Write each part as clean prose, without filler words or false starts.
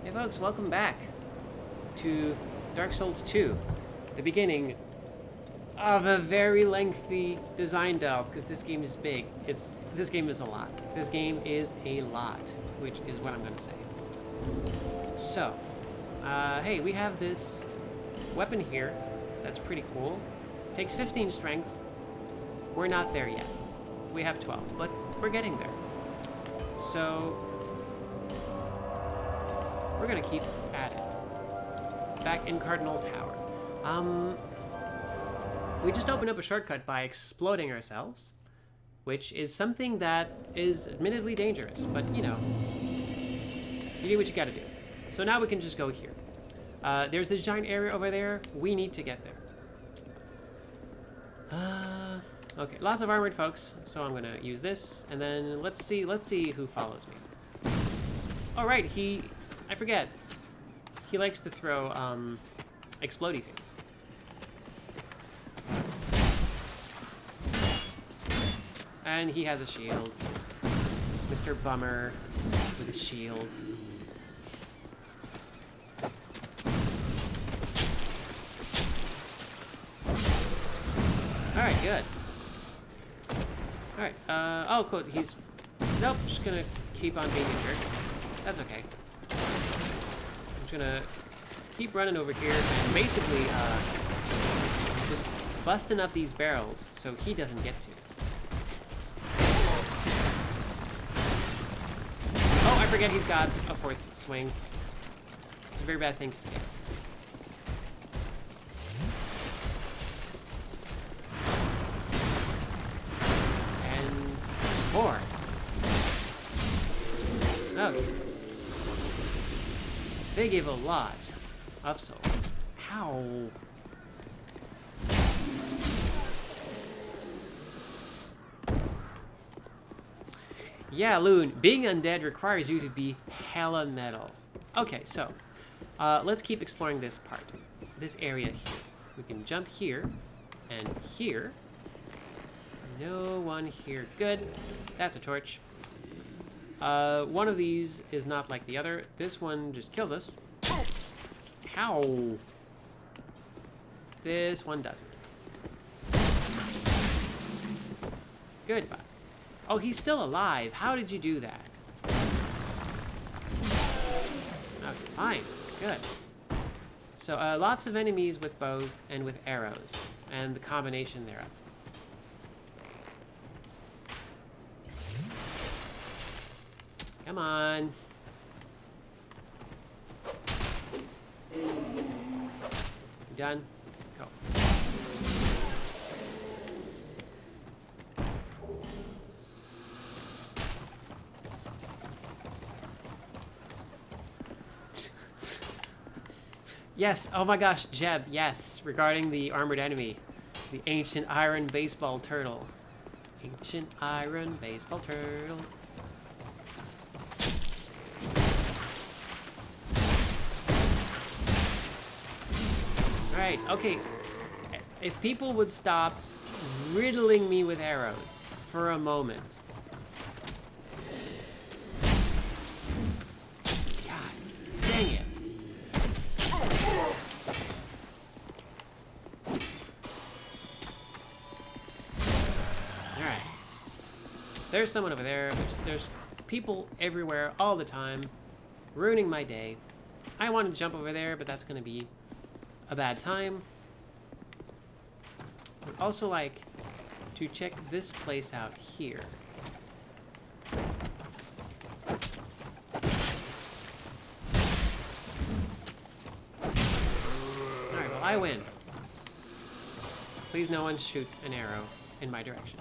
Hey folks, welcome back to Dark Souls 2, the beginning of a very lengthy design delve, because this game is big. This game is a lot. This game is a lot, which is what I'm going to say. So, hey, we have this weapon here that's pretty cool. Takes 15 strength. We're not there yet. We have 12, but we're getting there. So, we're gonna keep at it. Back in Cardinal Tower. We just opened up a shortcut by exploding ourselves, which is something that is admittedly dangerous, but you know, you do what you gotta do. So now we can just go here. There's this giant area over there. We need to get there. Okay, lots of armored folks, so I'm gonna use this, and then let's see who follows me. Oh right, I forget. He likes to throw, explodey things. And he has a shield. Mr. Bummer with his shield. Alright, good. Alright, oh cool, nope, just gonna keep on being a jerk. That's okay. I'm just gonna keep running over here and basically just busting up these barrels so he doesn't get to. Oh, I forget he's got a fourth swing. It's a very bad thing to forget. And 4. Okay. They give a lot of souls. How? Yeah, Loon, being undead requires you to be hella metal. Okay, so, let's keep exploring this part. This area here. We can jump here, and here. No one here. Good. That's a torch. One of these is not like the other. This one just kills us. How? This one doesn't. Goodbye. Oh, he's still alive. How did you do that? Okay, fine. Good. So, lots of enemies with bows and with arrows, and the combination thereof. Come on. Done? Go. Yes, oh my gosh, Jeb, yes, regarding the armored enemy. The ancient iron baseball turtle. Ancient iron baseball turtle. Alright, okay. If people would stop riddling me with arrows for a moment. God dang it. Alright. There's someone over there. There's people everywhere all the time. Ruining my day. I want to jump over there, but that's going to be a bad time. I'd also like to check this place out here. Alright, well I win. Please no one shoot an arrow in my direction.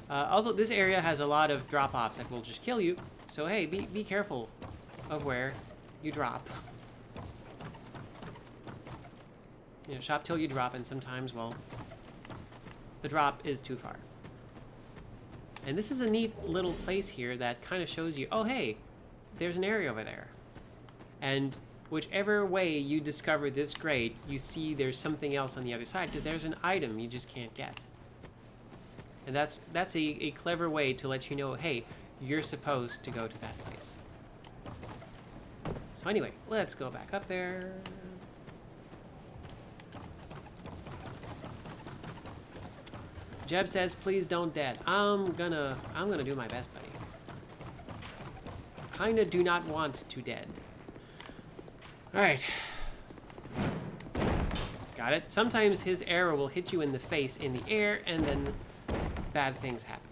Also, this area has a lot of drop-offs that will just kill you. So hey, be careful of where you drop. You know, shop till you drop, and sometimes, well, the drop is too far. And this is a neat little place here that kind of shows you, oh hey, there's an area over there. And whichever way you discover this grate, you see there's something else on the other side, because there's an item you just can't get. And that's a clever way to let you know, hey, you're supposed to go to that place. So anyway, let's go back up there. Jeb says, please don't dead. I'm gonna do my best, buddy. Kinda do not want to dead. Alright. Got it. Sometimes his arrow will hit you in the face in the air, and then bad things happen.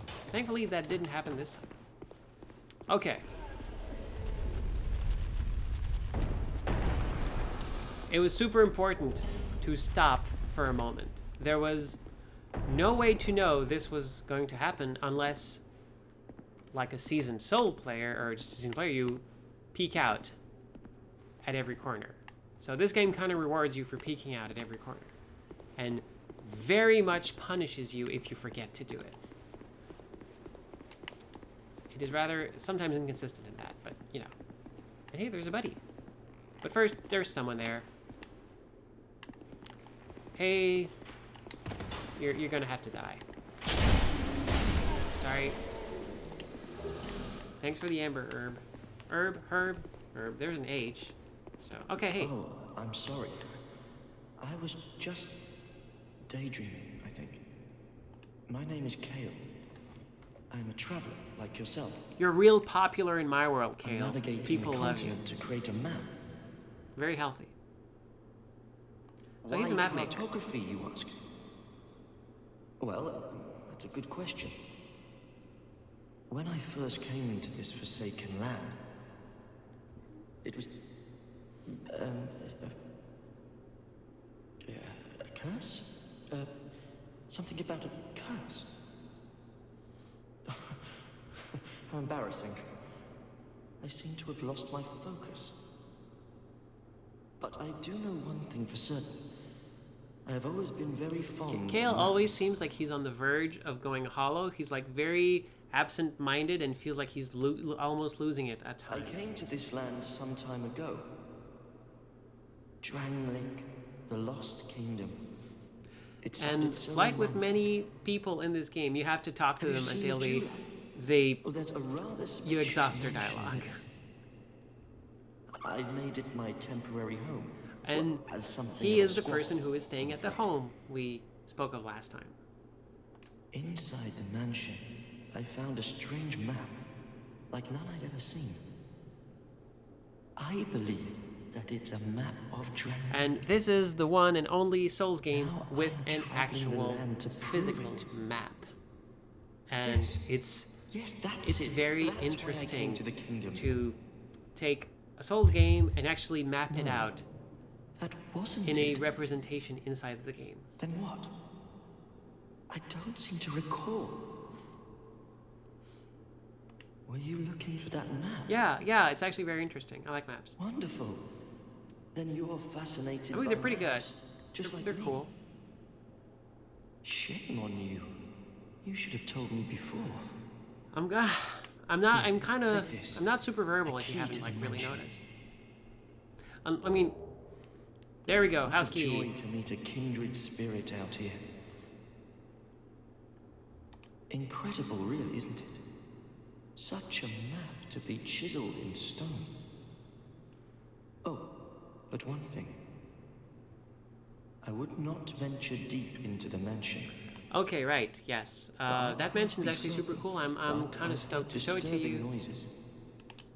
Thankfully, that didn't happen this time. Okay. It was super important to stop for a moment. There was no way to know this was going to happen unless, like a seasoned Soul player, or just a seasoned player, you peek out at every corner. So this game kind of rewards you for peeking out at every corner, and very much punishes you if you forget to do it. It is rather sometimes inconsistent in that, but you know. And hey, there's a buddy. But first, there's someone there. Hey, you're gonna have to die. Sorry. Thanks for the amber herb. Herb. There's an H. So, okay, hey. Oh, I'm sorry. I was just daydreaming, I think. My name is Kale. I'm a traveler, like yourself. You're real popular in my world, I'm Kale. navigating People the love you. continent to create a map. Very healthy. So Why he's a map maker. cartography, you ask? Well, that's a good question. When I first came to this forsaken land, it was a curse? Something about a curse? How embarrassing. I seem to have lost my focus. But I do know one thing for certain. I have always been very fond Kale of always seems like he's on the verge of going hollow. He's like very absent-minded and feels like he's almost losing it at I times. came to this land some time ago. Drangleic, the Lost Kingdom. It And sounded so like with romantic. many people in this game, you have to talk to Have you them seen until the Jewel? they Oh, there's a rather you spacious exhaust their mansion dialogue. there. I've made it my temporary home. And Well, as something he of a is the squatter, person who is staying at the I'm afraid. home we spoke of last time. Inside the mansion, I found a strange map, like none I'd ever seen. I believe that it's a map of Drangleic. And this is the one and only Souls game Now with I'm an traveling the actual land to prove physical it. map. And Yes. it's Yes, that's it's it. very That's why I came interesting to the kingdom. to take a Souls game and actually map it No. out That wasn't in a it. representation inside the game. Then what? I don't seem to recall. Were you looking for that map? Yeah, it's actually very interesting. I like maps. Wonderful. Then you're fascinated I mean, by they're pretty good. maps, just like They're me. cool. Shame on you. You should have told me before. I'm kind of, Take this. I'm not super verbal The if you key haven't to like the really mansion. noticed. I mean, there we go, What house a joy key. to meet a kindred spirit out here. Incredible, really, isn't it? Such a map to be chiseled in stone. Oh, but one thing. I would not venture deep into the mansion. Okay, right, yes. That mansion's actually super cool. I'm kind of stoked to show it to Disturbing you. noises.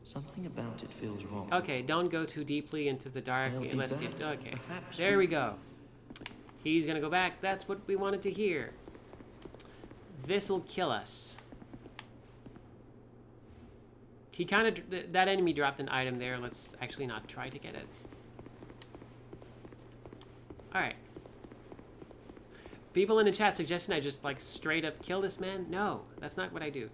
Something about it feels wrong. Okay, don't go too deeply into the dark. I'll be Let's back. do. Okay, Perhaps there we go. He's gonna go back. That's what we wanted to hear. This'll kill us. He kind of that enemy dropped an item there. Let's actually not try to get it. All right. People in the chat suggesting I just like straight up kill this man. No, that's not what I do.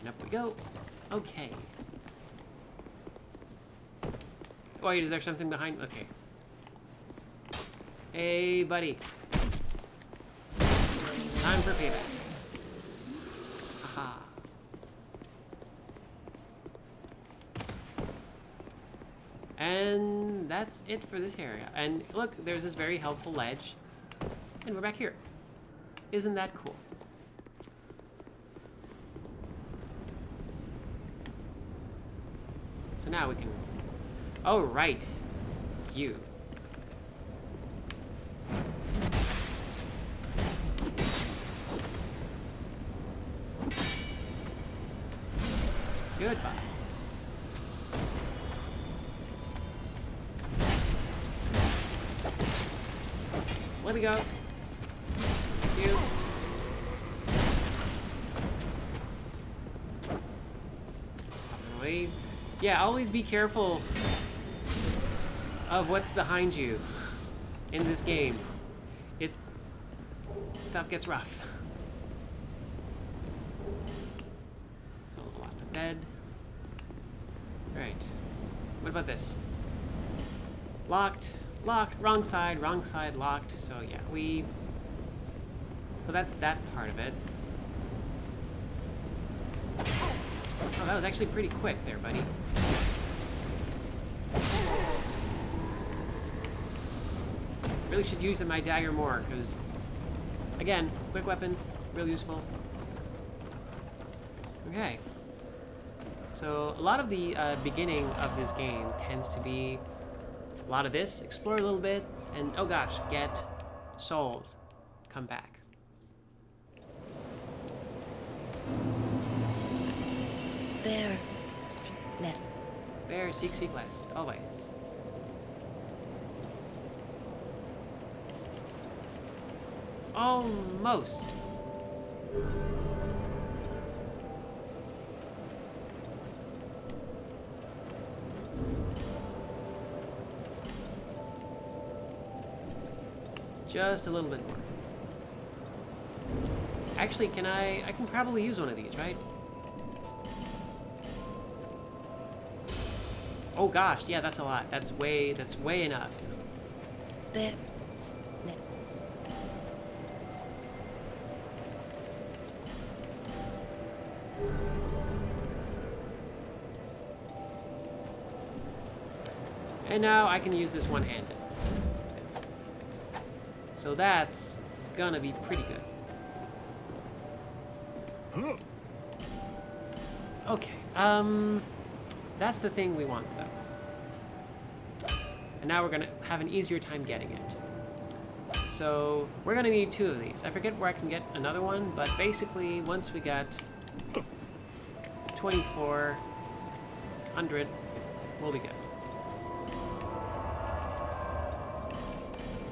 And up we go. Okay. Wait, is there something behind? Okay. Hey, buddy. Time for payback. Aha. And that's it for this area. And look, there's this very helpful ledge. And we're back here. Isn't that cool? So now we can... Oh, right. You. Goodbye. Let me go. Thank you. Always. Yeah, always be careful of what's behind you in this game. Stuff gets rough. So lost a bed. Alright. What about this? Locked, wrong side, locked. So yeah, so that's that part of it. Oh, that was actually pretty quick there, buddy. Really should use my dagger more, because, again, quick weapon, real useful. Okay. So, a lot of the beginning of this game tends to be a lot of this, explore a little bit, and, oh gosh, get souls. Come back. Bear, seek less. Bear, seek less, always. Almost. Just a little bit more. Actually, I can probably use one of these, right? Oh gosh, yeah, that's a lot. That's way enough. Bear, seek less. And now I can use this one-handed. So that's gonna be pretty good. Okay, that's the thing we want, though. And now we're gonna have an easier time getting it. So we're gonna need 2 of these. I forget where I can get another one, but basically once we got 2400, we'll be good.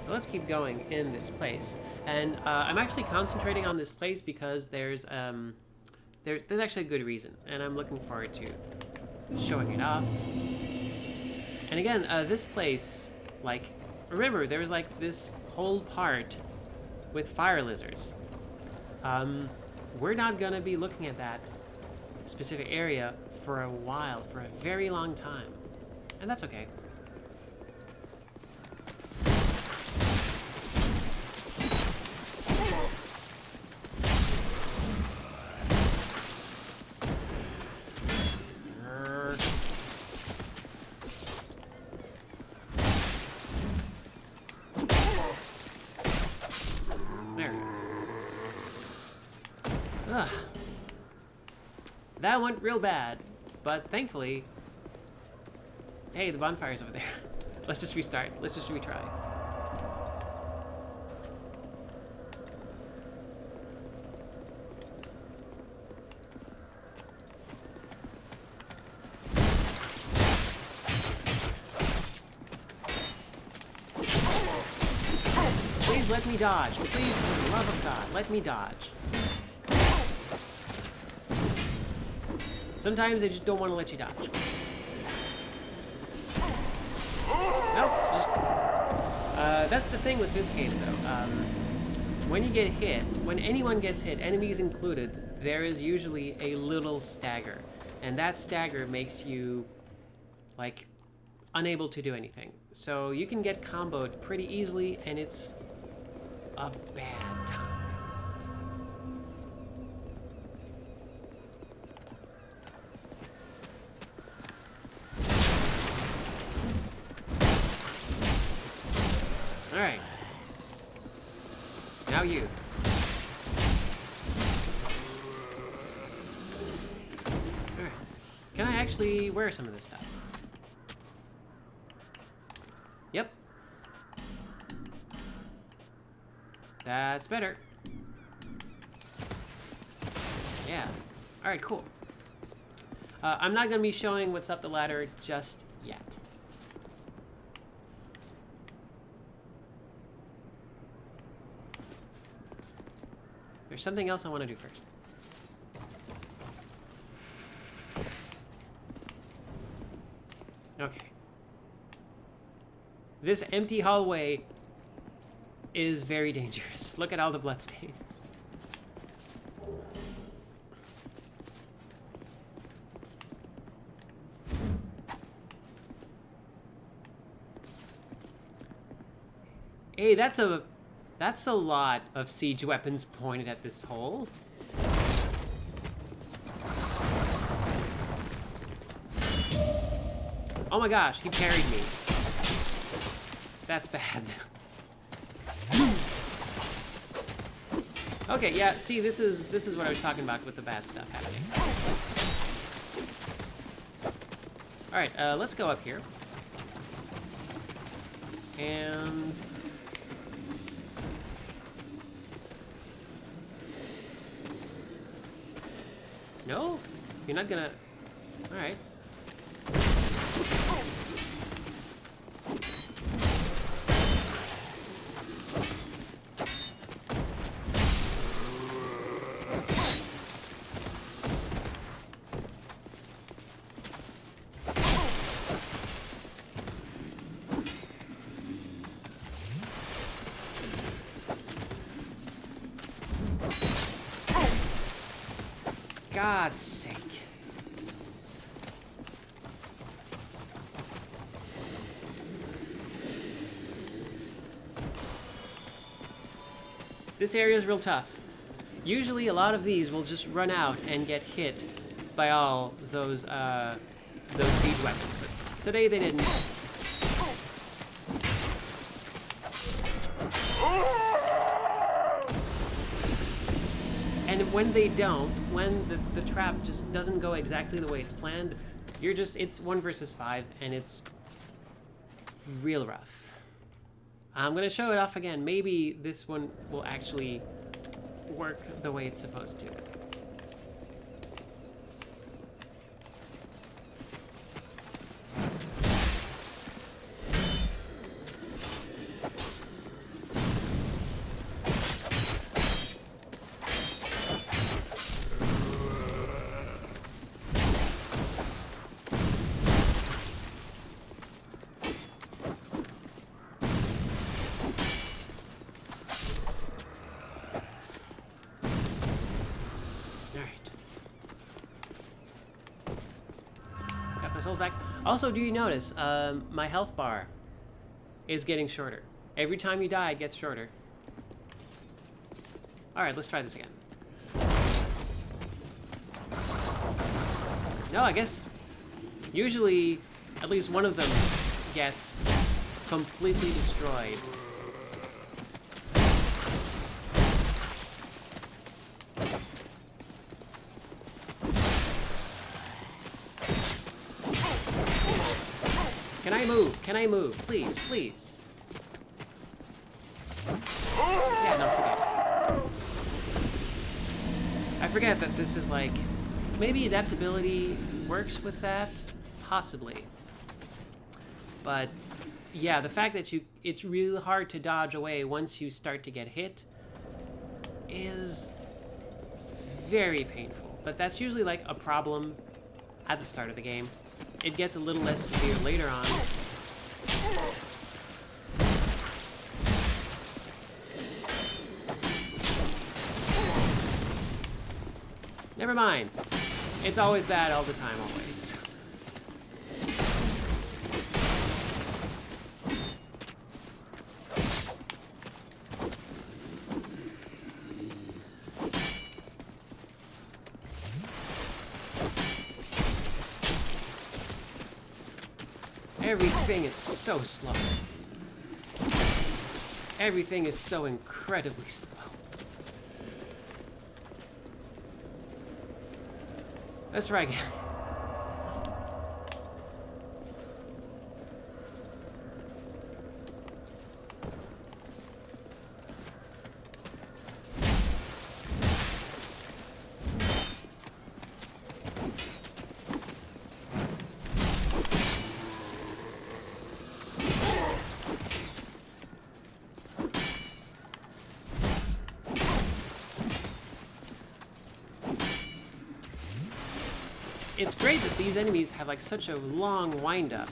So let's keep going in this place. And I'm actually concentrating on this place because there's actually a good reason, and I'm looking forward to showing it off. And again, this place, like, remember, there was like this whole part with fire lizards. We're not gonna be looking at that specific area for a while, for a very long time. And that's okay. Ugh. That went real bad, but thankfully... Hey, the bonfire's over there. Let's just restart. Let's just retry. Please let me dodge. Please, for the love of God, let me dodge. Sometimes they just don't want to let you dodge. Nope, just... that's the thing with this game, though. When you get hit, when anyone gets hit, enemies included, there is usually a little stagger. And that stagger makes you, like, unable to do anything. So you can get comboed pretty easily, and it's a bad time. Alright. Now you. Alright. Can I actually wear some of this stuff? That's better. Yeah. Alright, cool. I'm not going to be showing what's up the ladder just yet. There's something else I want to do first. Okay. This empty hallway is very dangerous. Look at all the bloodstains. Hey, that's a lot of siege weapons pointed at this hole. Oh my gosh, he parried me. That's bad. Okay, yeah, see, this is what I was talking about with the bad stuff happening. Alright, let's go up here. And... No? You're not gonna... Alright. God's sake. This area is real tough. Usually a lot of these will just run out and get hit by all those siege weapons, but today they didn't. And when they don't, when the trap just doesn't go exactly the way it's planned, it's 1 versus 5, and it's real rough. I'm gonna show it off again. Maybe this one will actually work the way it's supposed to. Back. Also, do you notice my health bar is getting shorter? Every time you die, it gets shorter. Alright, let's try this again. No, I guess usually at least one of them gets completely destroyed. Can I move? Can I move? Please, please. Yeah, no, forget it. I forget that this is like... Maybe adaptability works with that? Possibly. But, yeah, the fact that it's really hard to dodge away once you start to get hit is very painful. But that's usually like a problem at the start of the game. It gets a little less severe later on. Never mind. It's always bad all the time, always. Everything is so slow. Everything is so incredibly slow. Let's try again. it's great that these enemies have like such a long wind-up.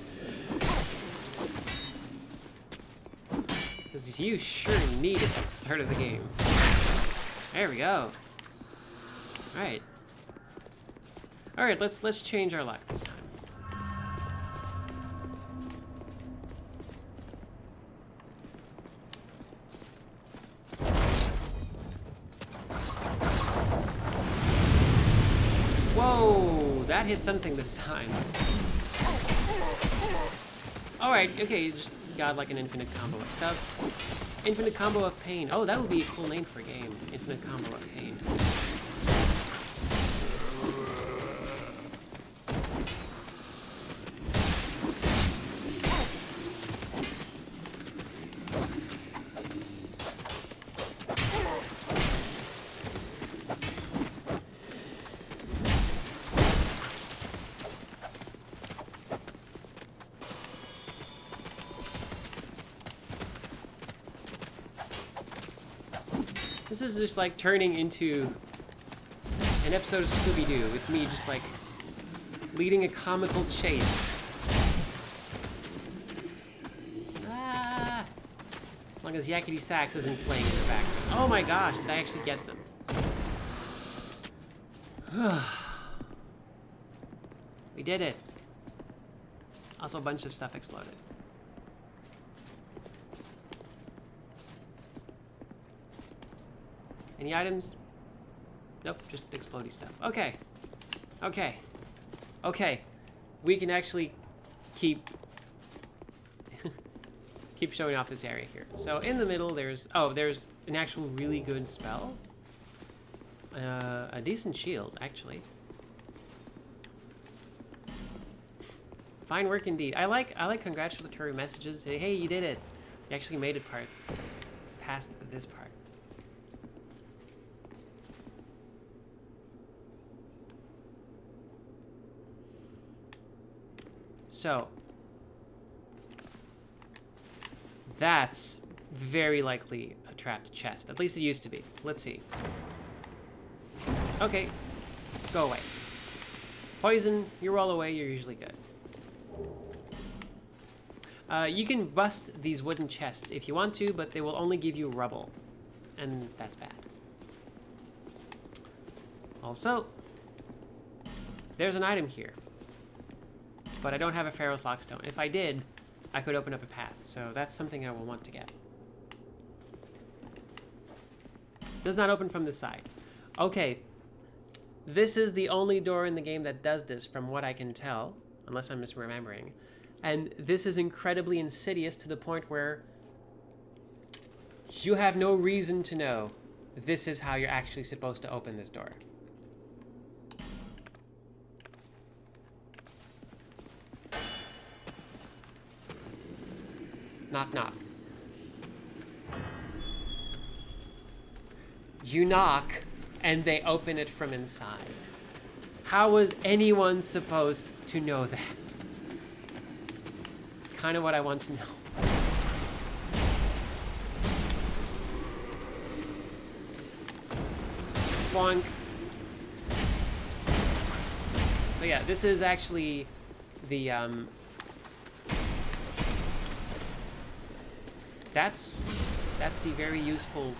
Because you sure need it at the start of the game. There we go. Alright. Alright, let's change our luck this time. Whoa, that hit something this time. Alright, okay, you just got like an infinite combo of stuff. Infinite combo of pain. Oh, that would be a cool name for a game. Infinite combo of pain. This is just like turning into an episode of Scooby-Doo with me just like leading a comical chase. Ah! As long as Yakety Sax isn't playing in the background. Oh my gosh, did I actually get them? We did it. Also, a bunch of stuff exploded. Any items? Nope, just explodey stuff. Okay. Okay. Okay. We can actually keep keep showing off this area here. So in the middle there's an actual really good spell. A decent shield, actually. Fine work indeed. I like congratulatory messages. Hey, you did it. You actually made it past this part. So, that's very likely a trapped chest. At least it used to be. Let's see. Okay, go away. Poison, you roll away, you're usually good. You can bust these wooden chests if you want to, but they will only give you rubble. And that's bad. Also, there's an item here. But I don't have a Pharaoh's Lockstone. If I did, I could open up a path, so that's something I will want to get. Does not open from this side. Okay, this is the only door in the game that does this, from what I can tell, unless I'm misremembering. And this is incredibly insidious to the point where you have no reason to know this is how you're actually supposed to open this door. Knock, knock. You knock, and they open it from inside. How was anyone supposed to know that? It's kind of what I want to know. Bonk. So yeah, this is actually the, That's the very useful,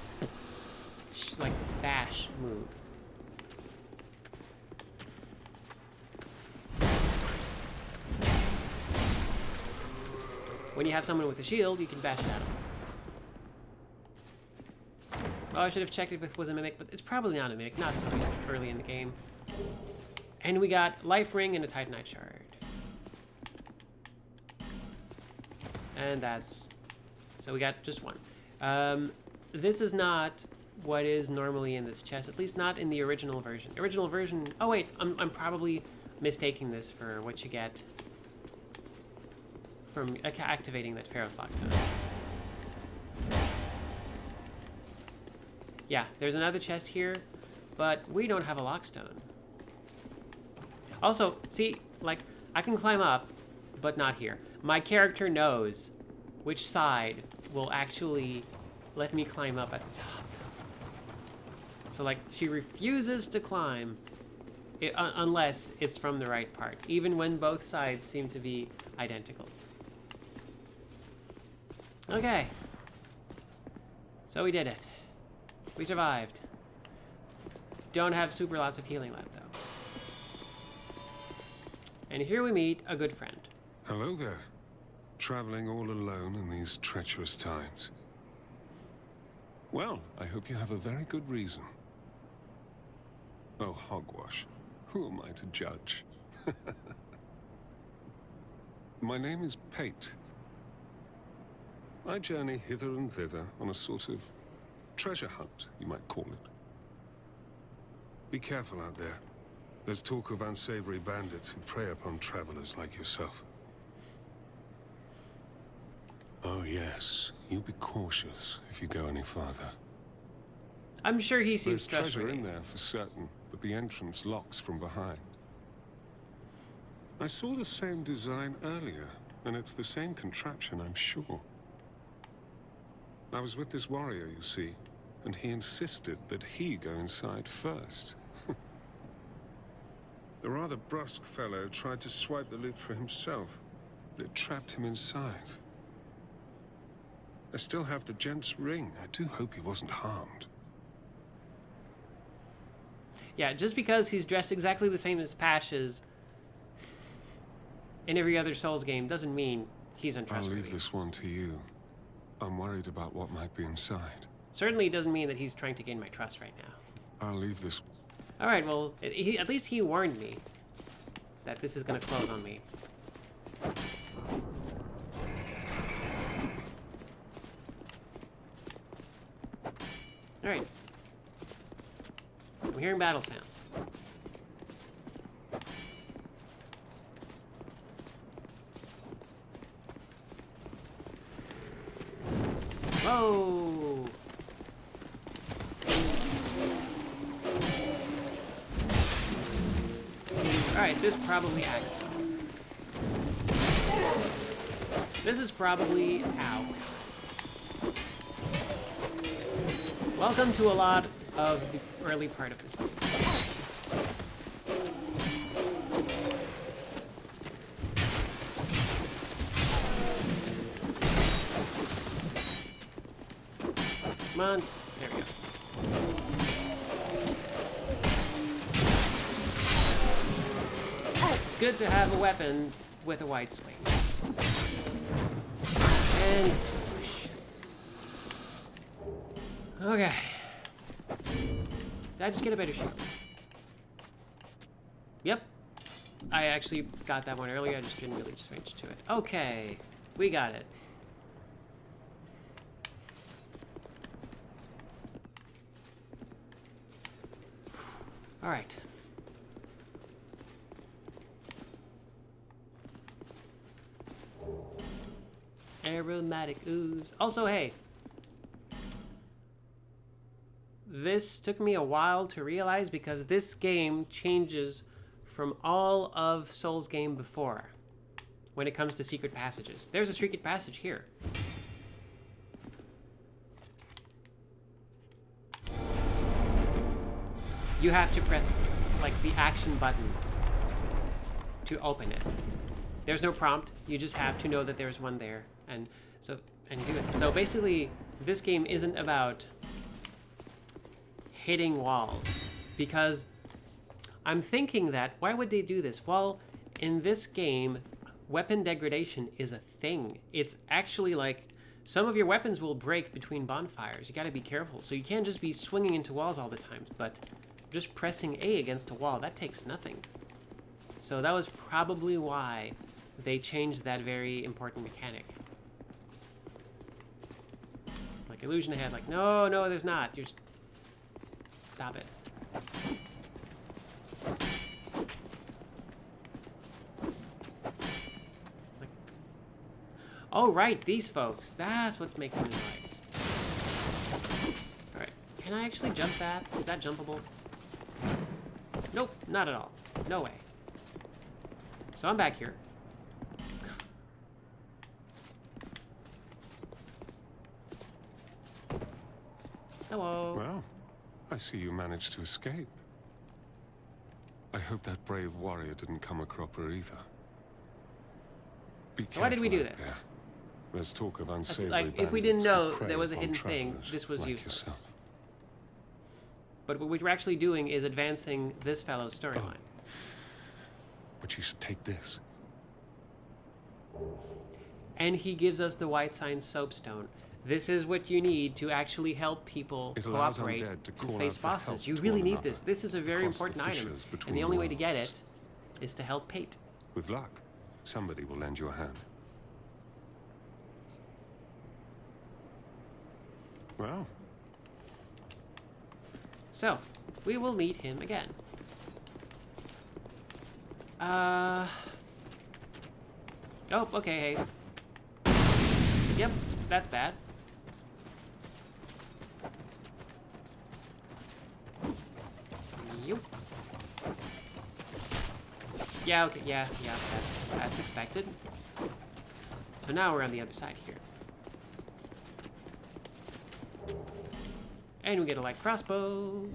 like, bash move. When you have someone with a shield, you can bash it at them. Oh, I should have checked if it was a mimic, but it's probably not a mimic. Not so early in the game. And we got life ring and a titanite shard. And that's... So we got just one. This is not what is normally in this chest, at least not in the original version. Original version... Oh wait, I'm probably mistaking this for what you get from activating that Pharaoh's Lockstone. Yeah, there's another chest here, but we don't have a Lockstone. Also, see, like, I can climb up, but not here. My character knows which side will actually let me climb up at the top. So, like, she refuses to climb unless it's from the right part, even when both sides seem to be identical. Okay. So we did it. We survived. Don't have super lots of healing left, though. And here we meet a good friend. Hello there. Traveling all alone in these treacherous times. Well, I hope you have a very good reason. Oh, hogwash. Who am I to judge? My name is Pate. I journey hither and thither on a sort of treasure hunt, you might call it. Be careful out there. There's talk of unsavory bandits who prey upon travelers like yourself. Oh yes, you be cautious if you go any farther. I'm sure he seems There's treasure trustworthy. in there for certain, but the entrance locks from behind. I saw the same design earlier, and it's the same contraption, I'm sure. I was with this warrior, you see, and he insisted that he go inside first. The rather brusque fellow tried to swipe the loot for himself, but it trapped him inside. I still have the gent's ring. I do hope he wasn't harmed. Yeah, just because he's dressed exactly the same as Patches in every other Souls game doesn't mean he's I'll untrustworthy. leave this one to you. I'm worried about what might be inside. Certainly doesn't mean that he's trying to gain my trust right now. I'll leave this. All right, well, at least he warned me that this is going to close on me. All right. I'm hearing battle sounds. Whoa! Alright, this probably acts time. This is probably out. Welcome to a lot of the early part of this game. Come on. There we go. It's good to have a weapon with a wide swing. And swoosh. Okay. Did I just get a better shield? Yep. I actually got that one earlier. I just didn't really switch to it. Okay. We got it. All right. Aromatic ooze. Also, hey. This took me a while to realize because this game changes from all of Souls game before when it comes to secret passages. There's a secret passage here. You have to press like the action button to open it. There's no prompt. You just have to know that there's one there, and you do it. So basically, this game isn't about hitting walls, because I'm thinking that why would they do this? Well, in this game, weapon degradation is a thing. It's actually like some of your weapons will break between bonfires. You got to be careful. So you can't just be swinging into walls all the time, but just pressing A against a wall, that takes nothing. So that was probably why they changed that very important mechanic. Like illusion ahead, like, no, there's not. You're just... Stop it. Like... Oh, right, these folks. That's what's making the noise. Alright, can I actually jump that? Is that jumpable? Nope, not at all. No way. So I'm back here. Hello. Well, I see you managed to escape. I hope that brave warrior didn't come a cropper either. Be So why did we do careful out this? there. There's talk of That's unsavory like, if we bandits didn't who know prey there was a upon hidden thing, travelers this was like useless. yourself. But what we're actually doing is advancing this fellow's storyline. But you should take this. And he gives us the White Sign Soapstone. This is what you need to actually help people It allows cooperate undead to and call face out for help bosses. You to really one need another this. This is a very across the important item. fissures And between the only way to get worlds. it is to help Pate. With luck, somebody will lend you a hand. Well, So, we will meet him again. Oh, okay, hey. Yep, that's bad. Yep. Yeah, okay, yeah, that's expected. So now we're on the other side here. And we get a light crossbow.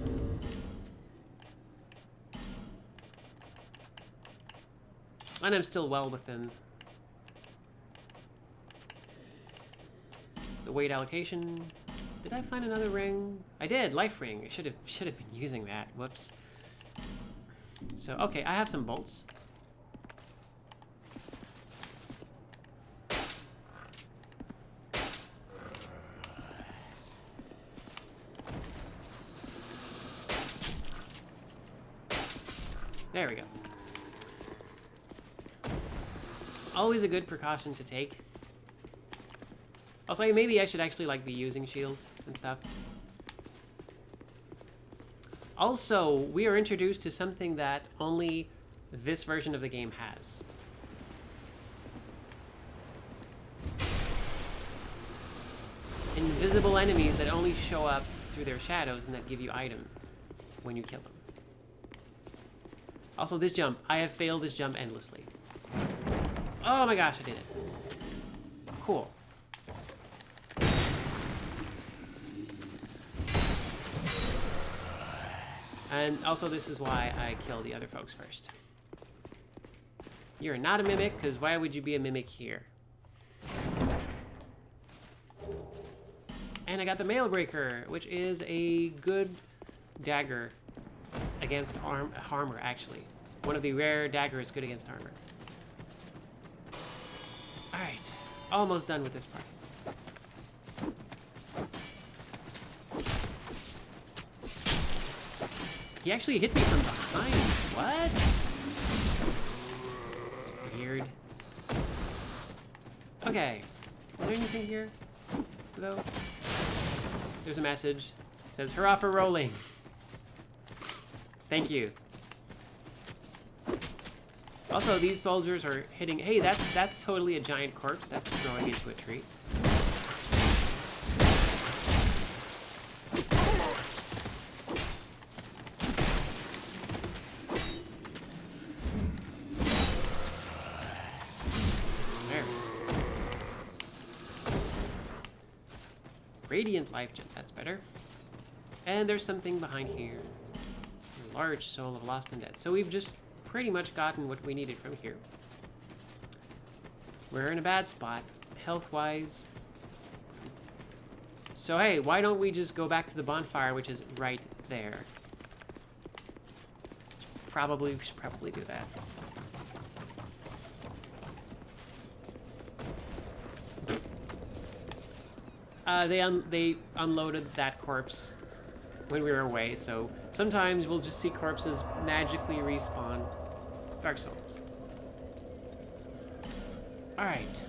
And I'm still well within the weight allocation. Did I find another ring? I did, life ring. I should have been using that. Whoops. So okay, I have some bolts. There we go. Always a good precaution to take. Also, maybe I should actually like be using shields and stuff. Also, we are introduced to something that only this version of the game has. Invisible enemies that only show up through their shadows and that give you item when you kill them. Also, this jump. I have failed this jump endlessly. Oh my gosh, I did it. Cool. And also, this is why I kill the other folks first. You're not a mimic, because why would you be a mimic here? And I got the Mailbreaker, which is a good dagger against armor, actually. One of the rare daggers good against armor. Alright, almost done with this part. He actually hit me from behind. What? It's weird. Okay. Is there anything here, though? There's a message. It says, "Hurrah for rolling." Thank you. Also, these soldiers are hitting... Hey, that's totally a giant corpse that's growing into a tree. There. Radiant life gem, that's better. And there's something behind here. A large soul of lost and dead. So we've just pretty much gotten what we needed from here. We're in a bad spot, health-wise. So hey, why don't we just go back to the bonfire, which is right there? We should probably do that. They unloaded that corpse when we were away, so sometimes we'll just see corpses magically respawn. Dark Souls. Alright.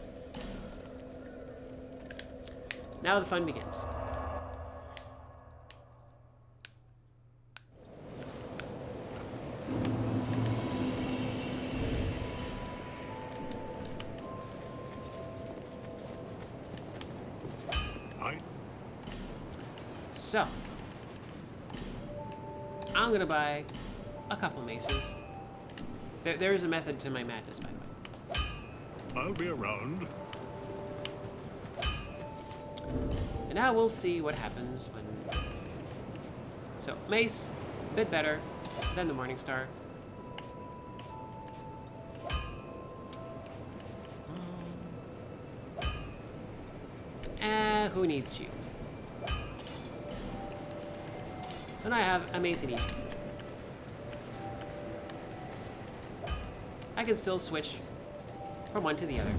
Now the fun begins. So, I'm gonna buy a couple maces. There's a method to my madness, by the way. I'll be around. And now we'll see what happens when... So, mace, a bit better than the Morning Star. Who needs shields? So now I have a mace in each. I can still switch from one to the other.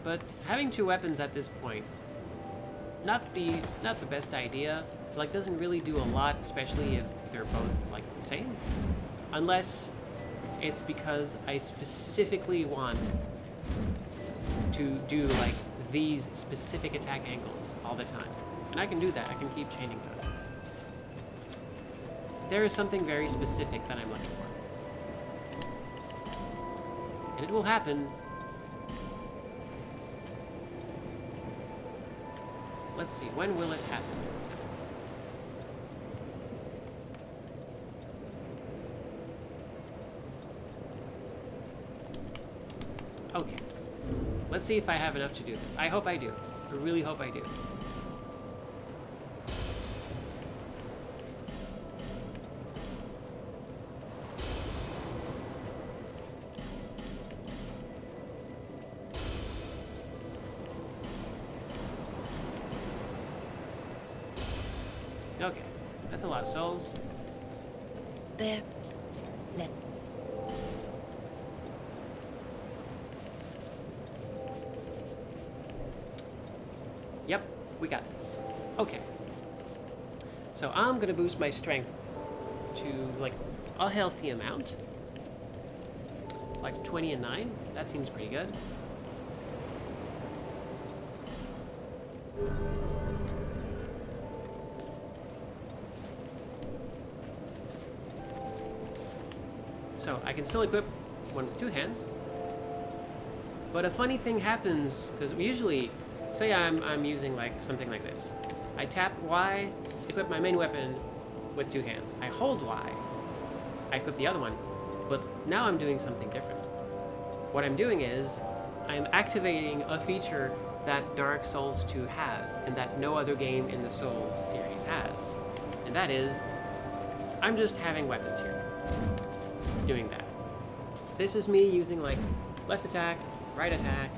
But having two weapons at this point, not the best idea. Like, doesn't really do a lot, especially if they're both like the same. Unless it's because I specifically want to do like these specific attack angles all the time. And I can do that. I can keep chaining those. There is something very specific that I'm looking for. And it will happen. Let's see, when will it happen? Okay. Let's see if I have enough to do this. I hope I do. I really hope I do. Okay, that's a lot of souls. Bear. Let. Yep, we got this. Okay. So I'm gonna boost my strength to like a healthy amount. Like 20 and 9. That seems pretty good. So I can still equip one with two hands. But a funny thing happens, because usually, say I'm using like something like this. I tap Y, equip my main weapon with two hands. I hold Y, I equip the other one. But now I'm doing something different. What I'm doing is, I'm activating a feature that Dark Souls 2 has, and that no other game in the Souls series has. And that is, I'm just having weapons here. Doing that. This is me using like left attack, right attack,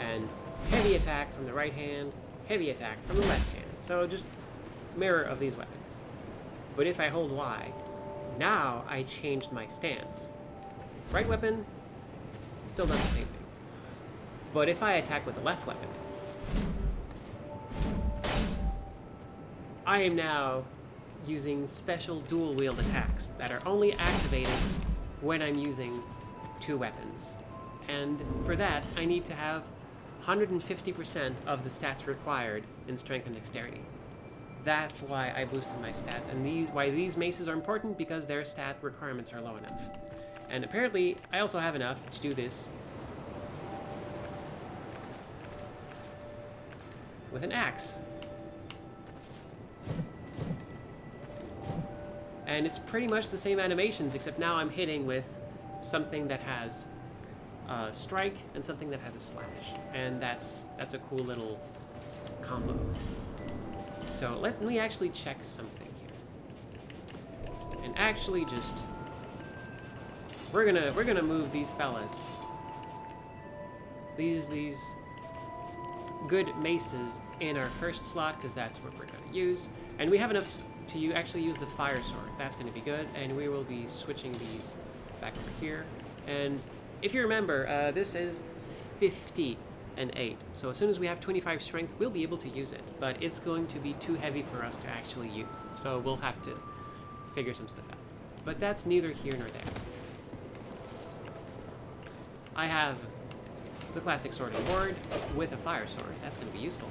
and heavy attack from the right hand, heavy attack from the left hand. So just mirror of these weapons. But if I hold Y, now I changed my stance. Right weapon, still not the same thing. But if I attack with the left weapon, I am now using special dual wield attacks that are only activated when I'm using two weapons. And for that, I need to have 150% of the stats required in strength and dexterity. That's why I boosted my stats, and why these maces are important, because their stat requirements are low enough. And apparently, I also have enough to do this with an axe. And it's pretty much the same animations, except now I'm hitting with something that has strike and something that has a slash. And that's a cool little combo. So let me actually check something here. And actually just we're gonna move these fellas. These good maces in our first slot, because that's what we're gonna use. And we have enough to actually use the fire sword. That's going to be good, and we will be switching these back over here. And if you remember, this is 50 and 8. So as soon as we have 25 strength, we'll be able to use it. But it's going to be too heavy for us to actually use. So we'll have to figure some stuff out. But that's neither here nor there. I have the classic sword and ward with a fire sword. That's going to be useful.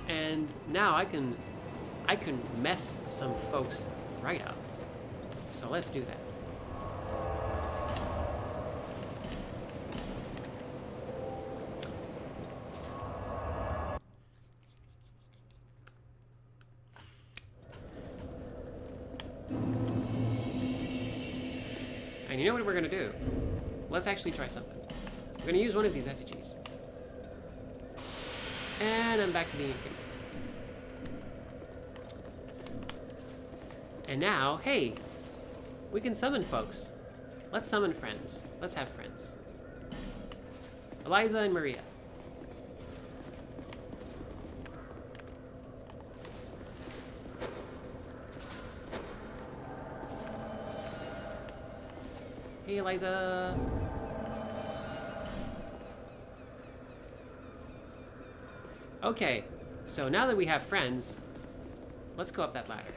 And now I can mess some folks right up. So let's do that. And you know what we're gonna do? Let's actually try something. We're gonna use one of these effigies. And I'm back to being a human. And now, hey, We can summon folks. Let's summon friends. Let's have friends. Eliza and Maria. Hey, Eliza. Okay, so now that we have friends, let's go up that ladder.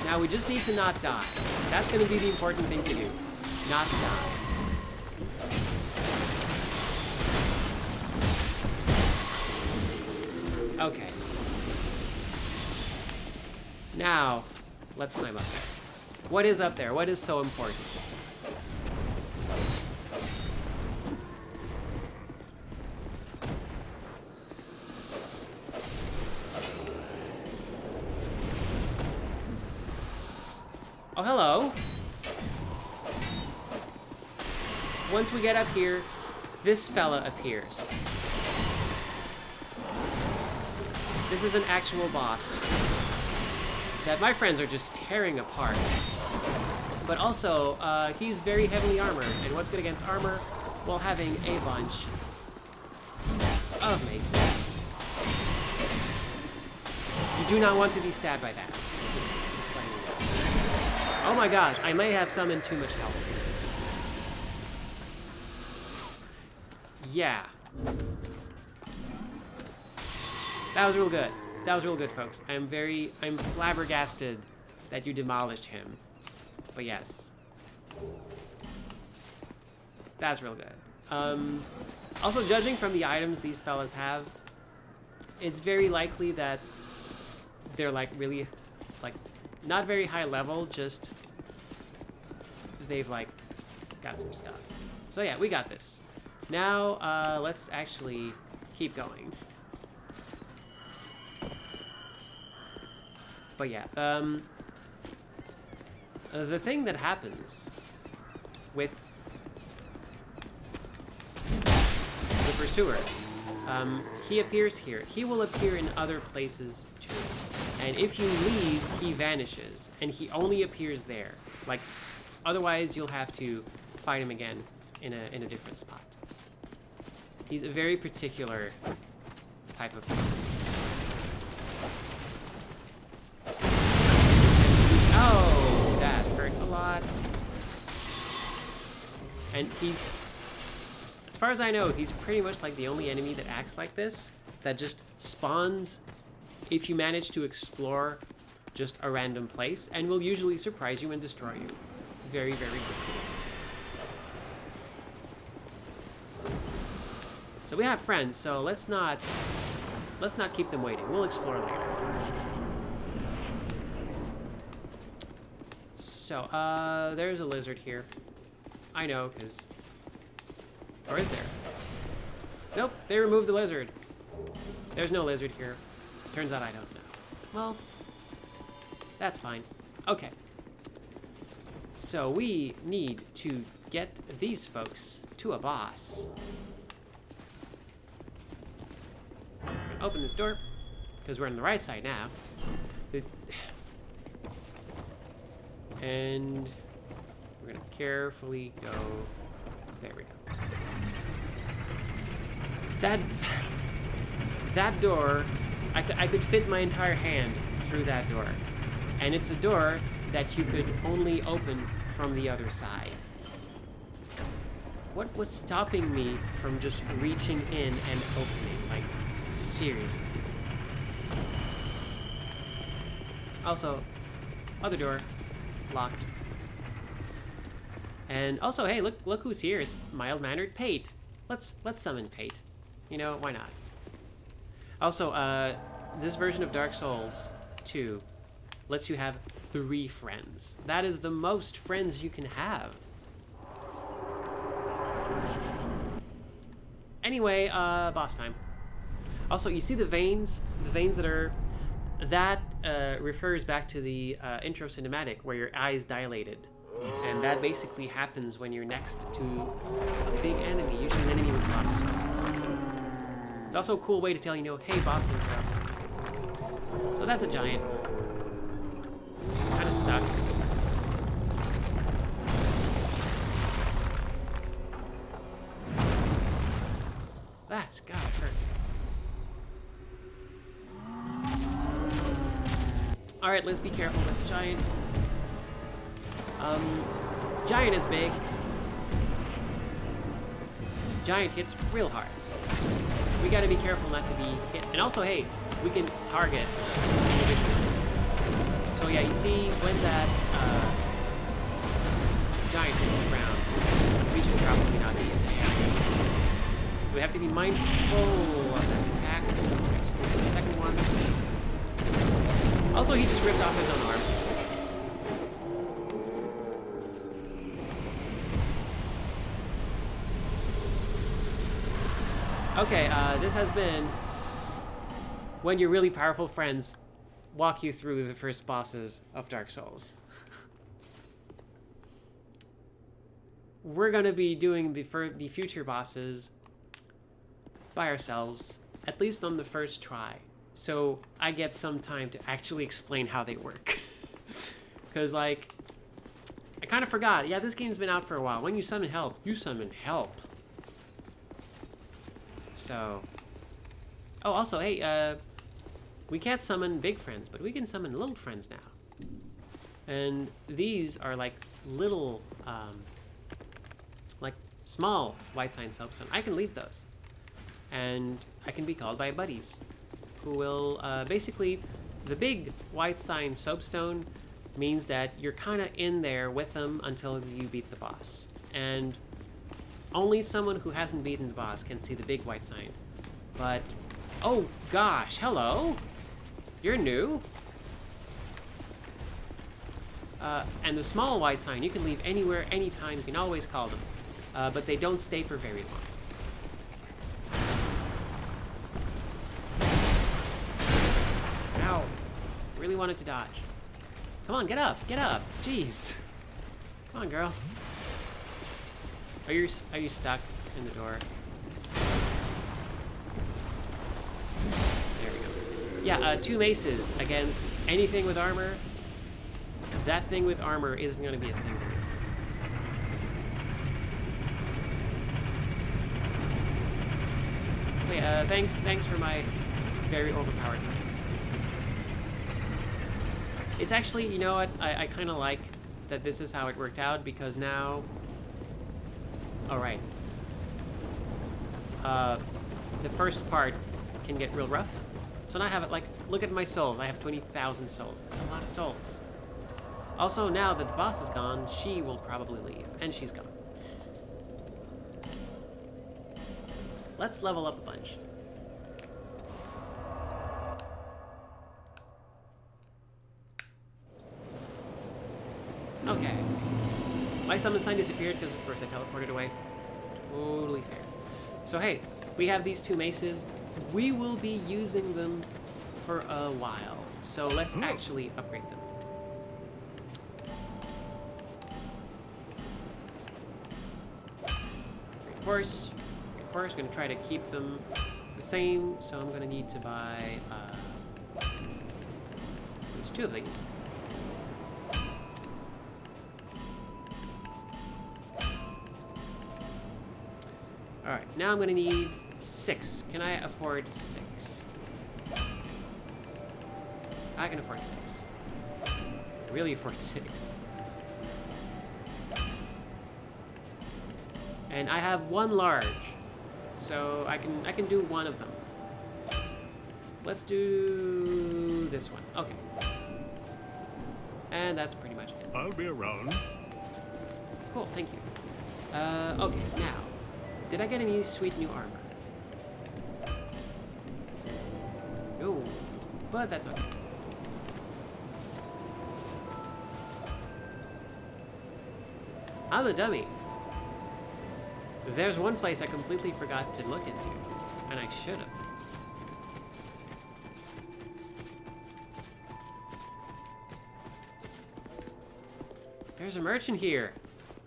Now we just need to not die. That's going to be the important thing to do. Not die. Okay. Now, let's climb up there. What is up there? What is so important? Oh, hello. Once we get up here, this fella appears. This is an actual boss that my friends are just tearing apart. But also, he's very heavily armored, and what's good against armor? Well, having a bunch of maces. You do not want to be stabbed by that. Just letting you know. Oh my gosh, I may have summoned too much health. Yeah. That was real good. That was real good, folks. I'm flabbergasted that you demolished him. But yes. That's real good. Also, judging from the items these fellas have, it's very likely that they're like really, like, not very high level, just they've like got some stuff. So yeah, we got this. Now, let's actually keep going. But yeah, the thing that happens with the Pursuer, he appears here. He will appear in other places too. And if you leave, he vanishes. And he only appears there. Like, otherwise you'll have to fight him again in a different spot. He's a very particular type of thing. Oh, that hurt a lot. And he's, as far as I know, he's pretty much like the only enemy that acts like this, that just spawns if you manage to explore just a random place, and will usually surprise you and destroy you very, very quickly. So we have friends, so let's not keep them waiting. We'll explore later. So, there's a lizard here. I know, because... Or is there? Nope, they removed the lizard. There's no lizard here. Turns out I don't know. Well, that's fine. Okay. So we need to get these folks to a boss. We're gonna open this door, because we're on the right side now. And we're gonna carefully go. There we go. That door, I could fit my entire hand through that door, and it's a door that you could only open from the other side. What was stopping me from just reaching in and opening? Like, seriously. Also, other door. Locked. And also, hey, look who's here. It's mild-mannered Pate. Let's summon Pate. You know, why not? Also, this version of Dark Souls 2 lets you have 3 friends. That is the most friends you can have. Anyway, boss time. Also, you see the veins that are... That refers back to the intro cinematic where your eyes dilated. And that basically happens when you're next to a big enemy, usually an enemy with a lot of souls. It's also a cool way to tell, you know, hey, boss intro. So that's a giant. Kind of stuck. That's gotta hurt. Alright, let's be careful with the giant. Giant is big. Giant hits real hard. We gotta be careful not to be hit. And also, hey, we can target individuals. So yeah, you see when that giant hits the ground, we should probably not be in there. We have to be mindful of that attack. The second one. Also, he just ripped off his own arm. Okay, this has been when your really powerful friends walk you through the first bosses of Dark Souls. We're gonna be doing the future bosses by ourselves, at least on the first try, so I get some time to actually explain how they work. Because, like, I kind of forgot. Yeah, this game's been out for a while. When you summon help, you summon help. So, oh, also, hey, we can't summon big friends, but we can summon little friends now. And these are like little, like small white sign soapstone. I can leave those. And I can be called by buddies who will, basically, the big white sign soapstone means that you're kind of in there with them until you beat the boss. And only someone who hasn't beaten the boss can see the big white sign. But, oh gosh, hello? You're new? And the small white sign, you can leave anywhere, anytime, you can always call them. But they don't stay for very long. Ow. Really wanted to dodge. Come on, get up, jeez. Come on, girl. Are you stuck in the door? There we go. Yeah, 2 maces against anything with armor. That thing with armor isn't going to be a thing to me. So yeah, thanks for my very overpowered friends. It's actually, you know what, I kind of like that this is how it worked out, because now... Alright. The first part can get real rough. So now I have it, like, look at my souls. I have 20,000 souls. That's a lot of souls. Also, now that the boss is gone, she will probably leave. And she's gone. Let's level up a bunch. Okay. My summon sign disappeared because, of course, I teleported away. Totally fair. So, hey, we have these 2 maces. We will be using them for a while. So let's actually upgrade them. Reinforce. Reinforce. Going to try to keep them the same. So I'm going to need to buy at least 2 of these. Alright, now I'm gonna need 6. Can I afford 6? I can afford 6. Really afford 6. And I have 1 large, so I can do 1 of them. Let's do this one. Okay. And that's pretty much it. I'll be around. Cool, thank you. Okay, now. Did I get any sweet new armor? No, but that's okay. I'm a dummy. There's one place I completely forgot to look into, and I should have. There's a merchant here.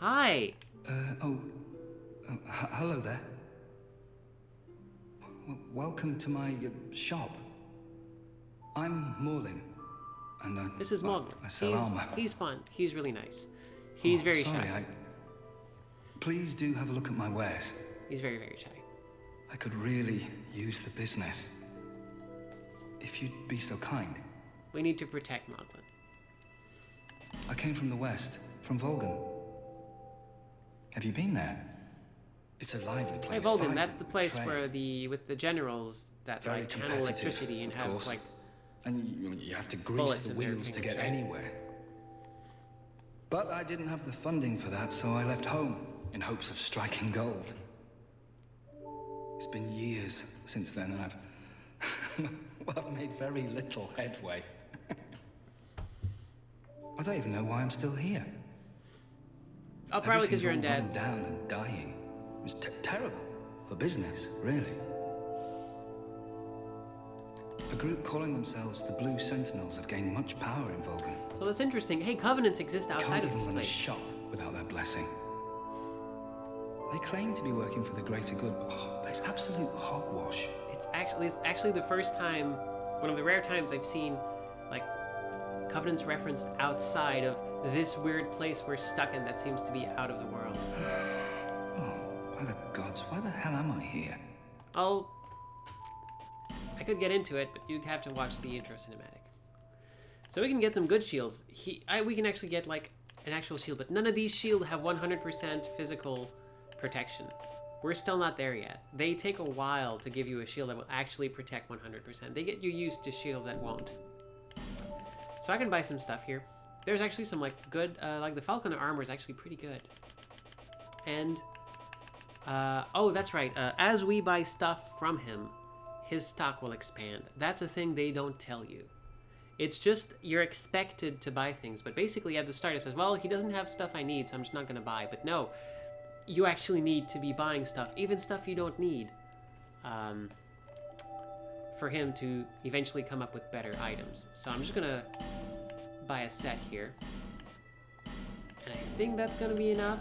Hi. Hello there. welcome to my shop. I'm Morlin, and This is Morgan. I sell armor. He's fun. He's really nice. He's very sorry, shy. Please do have a look at my wares. He's very, very shy. I could really use the business. If you'd be so kind. We need to protect Moglin. I came from the west, from Volgan. Have you been there? It's a lively place. Hey, Volgan, Vibrant, that's the place trade. where with the generals that Very like channel competitive, electricity and of have course. like And you have to grease bullets the in their wheels to fingers, get right? anywhere. But I didn't have the funding for that, so I left home in hopes of striking gold. It's been years since then, and I've made very little headway. I don't even know why I'm still here. oh, probably because Everything's you're all undead. run down and dying. It was terrible for business, really. A group calling themselves the Blue Sentinels have gained much power in Volgan. So that's interesting. Hey, covenants exist outside Can't of this even run a place. shop without their blessing. They claim to be working for the greater good, but it's absolute hogwash. It's actually the first time, one of the rare times I've seen like covenants referenced outside of this weird place we're stuck in that seems to be out of the world. Oh, by the gods, why the hell am I here? I could get into it, but you'd have to watch the intro cinematic. So we can get some good shields. We can actually get like an actual shield, but none of these shields have 100% physical protection. We're still not there yet. They take a while to give you a shield that will actually protect 100%. They get you used to shields that won't. So I can buy some stuff here. There's actually some like good, like the Falcon armor is actually pretty good. And, oh, that's right. As we buy stuff from him, his stock will expand. That's a thing they don't tell you. It's just, you're expected to buy things, but basically at the start it says, well, he doesn't have stuff I need, so I'm just not gonna buy. But no, you actually need to be buying stuff, even stuff you don't need, for him to eventually come up with better items. So I'm just gonna buy a set here. And I think that's gonna be enough.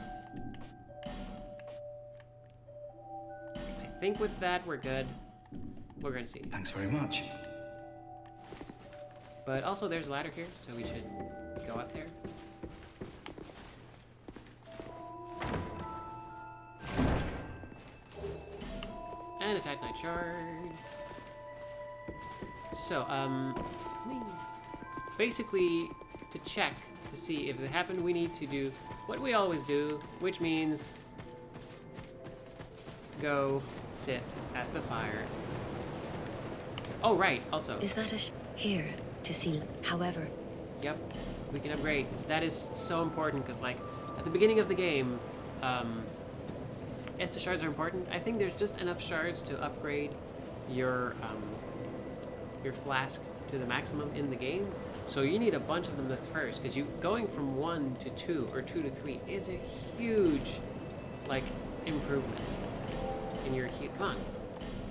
I think with that we're good. We're gonna see. Thanks very much. But also there's a ladder here, so we should go up there. And a Titanite shard. So, basically, to check to see if it happened, we need to do what we always do, which means go sit at the fire. Oh, right, also. Is that here to see? However, Yep, we can upgrade. That is so important because, like, at the beginning of the game, Estus shards are important. I think there's just enough shards to upgrade your flask to the maximum in the game. So you need a bunch of them at first, because going from 1 to 2 or 2 to 3 is a huge, like, improvement in your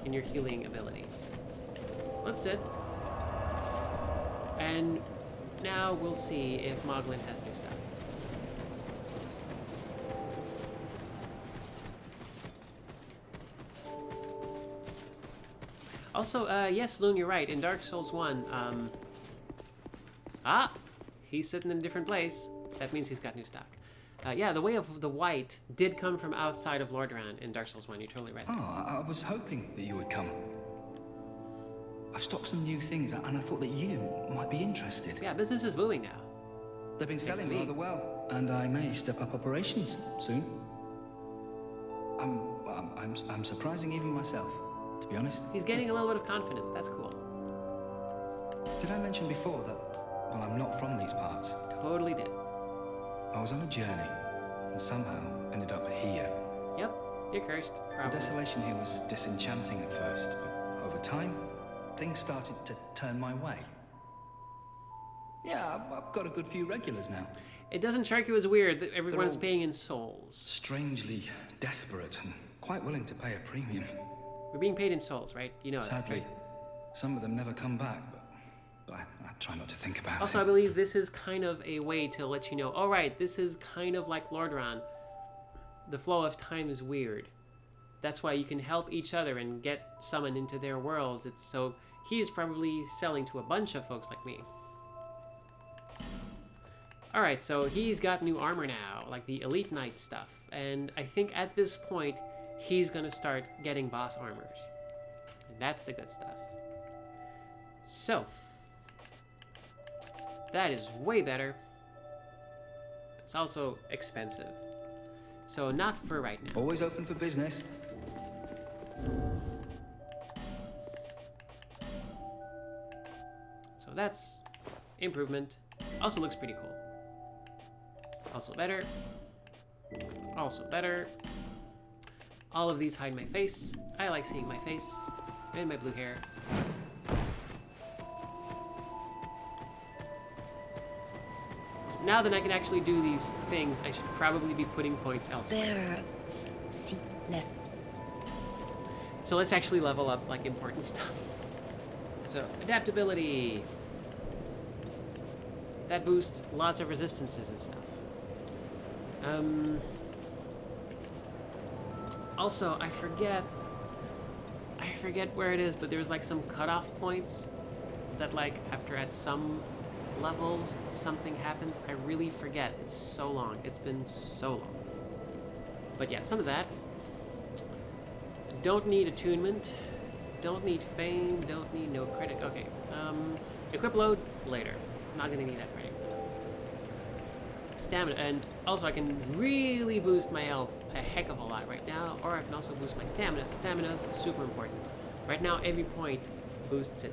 in your healing ability. Let's sit. And now we'll see if Moglin has new stuff. Also, yes, Loon, you're right. In Dark Souls 1, he's sitting in a different place. That means he's got new stock. Yeah, the Way of the White did come from outside of Lordran in Dark Souls 1. You're totally right. Oh, I was hoping that you would come. I've stocked some new things, and I thought that you might be interested. Yeah, business is booming now. They've been selling me. rather well, and I may step up operations soon. I'm surprising even myself, to be honest. He's getting a little bit of confidence. That's cool. Did I mention before that, well, I'm not from these parts? Totally did. I was on a journey, and somehow ended up here. Yep, you're cursed. The Probably. desolation here was disenchanting at first, but over time, things started to turn my way. Yeah, I've got a good few regulars now. It doesn't strike you as weird that everyone's all- paying in souls. Strangely desperate and quite willing to pay a premium. We're being paid in souls, right? You know that, Sadly, right? some of them never come back, but I try not to think about Also, I it. believe this is kind of a way to let you know, all right, this is kind of like Lordran. The flow of time is weird. That's why you can help each other and get summoned into their worlds. It's so he's probably selling to a bunch of folks like me. Alright, so he's got new armor now, like the Elite Knight stuff. And I think at this point, he's gonna start getting boss armors. And that's the good stuff. So, that is way better. It's also expensive. So not for right now. Always open for business. So that's improvement. Also looks pretty cool. Also better. Also better. All of these hide my face. I like seeing my face and my blue hair. So now that I can actually do these things, I should probably be putting points elsewhere. See less. So let's actually level up like important stuff. So adaptability. That boosts lots of resistances and stuff. Also, I forget where it is, but there's like some cutoff points that like after at some levels something happens. I really forget. It's so long. It's been so long. But yeah, some of that. Don't need attunement. Don't need fame. Don't need no critic. Okay. Equip load later. Not gonna need that for anything. Stamina, and also I can really boost my health a heck of a lot right now, or I can also boost my stamina. Stamina's super important. Right now, every point boosts it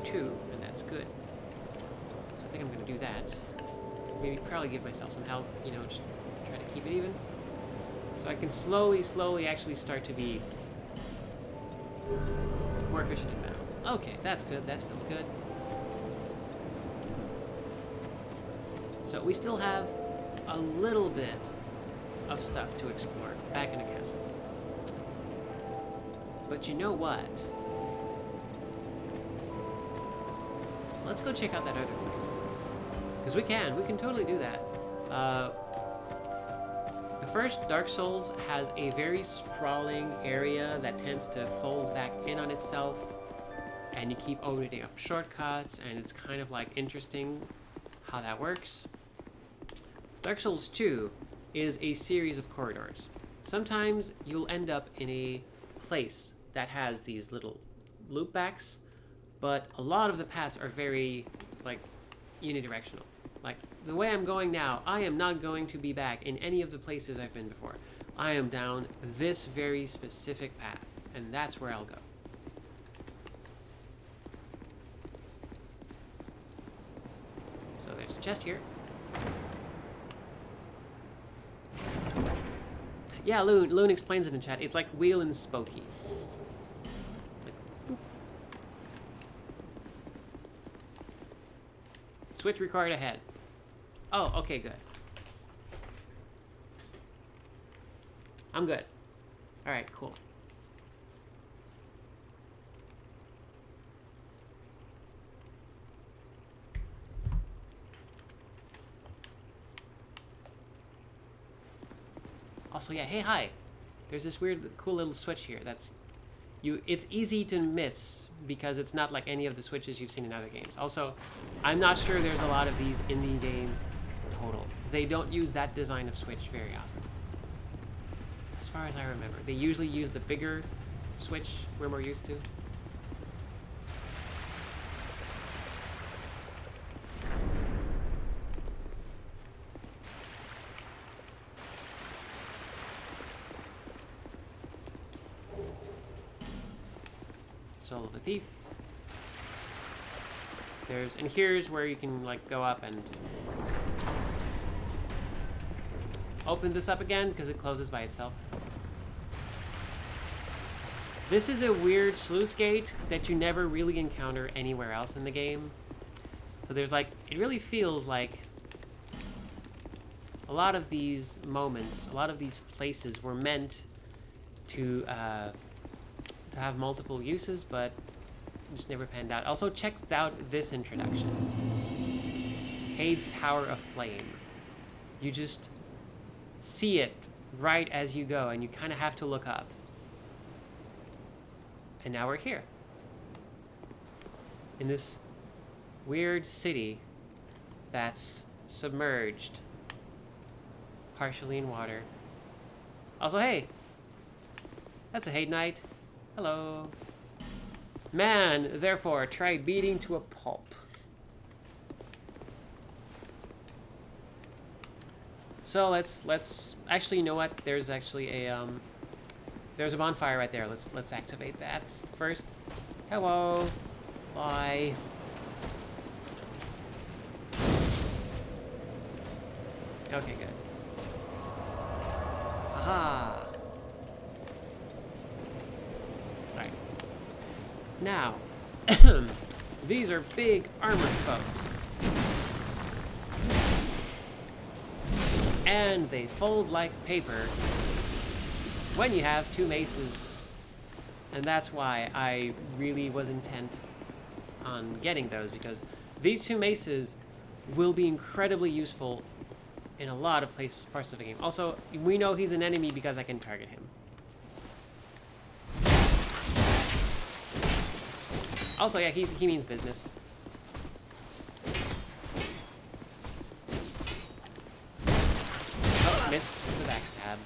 for 2, and that's good. So I think I'm gonna do that. Maybe probably give myself some health, you know, just try to keep it even. So I can slowly actually start to be more efficient in battle. Okay, that's good. That feels good. So we still have a little bit of stuff to explore back in the castle. But you know what? Let's go check out that other place. Because we can totally do that. The first Dark Souls has a very sprawling area that tends to fold back in on itself, and you keep opening up shortcuts, and it's kind of like interesting how that works. Dark Souls 2 is a series of corridors. Sometimes you'll end up in a place that has these little loopbacks, but a lot of the paths are very, like, unidirectional. Like, the way I'm going now, I am not going to be back in any of the places I've been before. I am down this very specific path, and that's where I'll go. So there's a chest here. Yeah, Loon explains it in chat. It's like wheel and spokey. Like, boop. Switch required ahead. Oh, okay, good. I'm good. Alright, cool. Also, yeah, hey, hi. There's this weird, cool little switch here. It's easy to miss because it's not like any of the switches you've seen in other games. Also, I'm not sure there's a lot of these in the game total. They don't use that design of switch very often. As far as I remember. They usually use the bigger switch we're more used to. Soul of the Thief. And here's where you can like go up and open this up again because it closes by itself. This is a weird sluice gate that you never really encounter anywhere else in the game. So there's like, it really feels like a lot of these moments, a lot of these places were meant to have multiple uses, but just never panned out. Also, check out this introduction. Hade's Tower of Flame. You just see it right as you go, and you kind of have to look up. And now we're here. In this weird city that's submerged. Partially in water. Also, hey! That's a hate night. Hello. Man, therefore, try beating to a pulp. So let's actually, you know what? There's actually a there's a bonfire right there. Let's activate that first. Hello. Bye. Okay, good. Aha. Alright. Now, these are big armored foes. And they fold like paper when you have two maces. And that's why I really was intent on getting those, because these two maces will be incredibly useful in a lot of parts of the game. Also, we know he's an enemy because I can target him. Also, yeah, he means business. Oh, missed the backstab.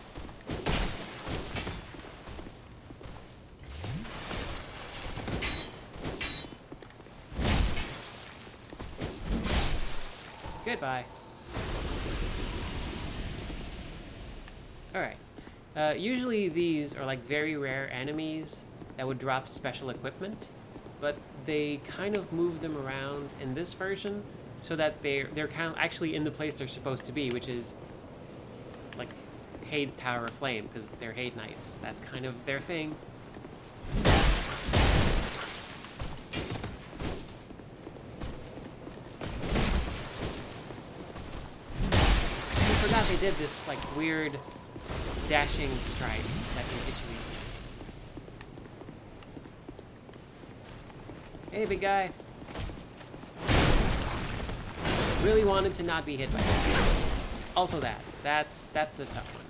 Goodbye. Alright. Usually these are like very rare enemies that would drop special equipment, but they kind of move them around in this version so that they're kind of actually in the place they're supposed to be, which is like Hade's Tower of Flame, because they're Hade Knights. That's kind of their thing. I forgot they did this like weird dashing strike that can hit you easily. Hey, big guy. Really wanted to not be hit by that. Also that's the tough one.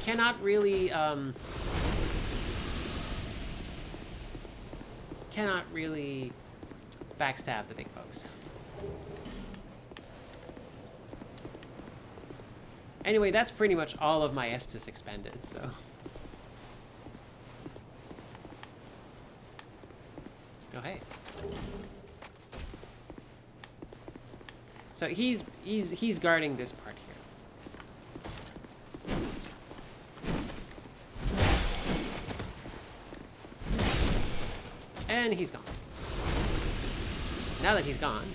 Cannot really backstab the big folks. Anyway, that's pretty much all of my Estus expended, so. Oh, hey. So he's guarding this part here. And he's gone. Now that he's gone,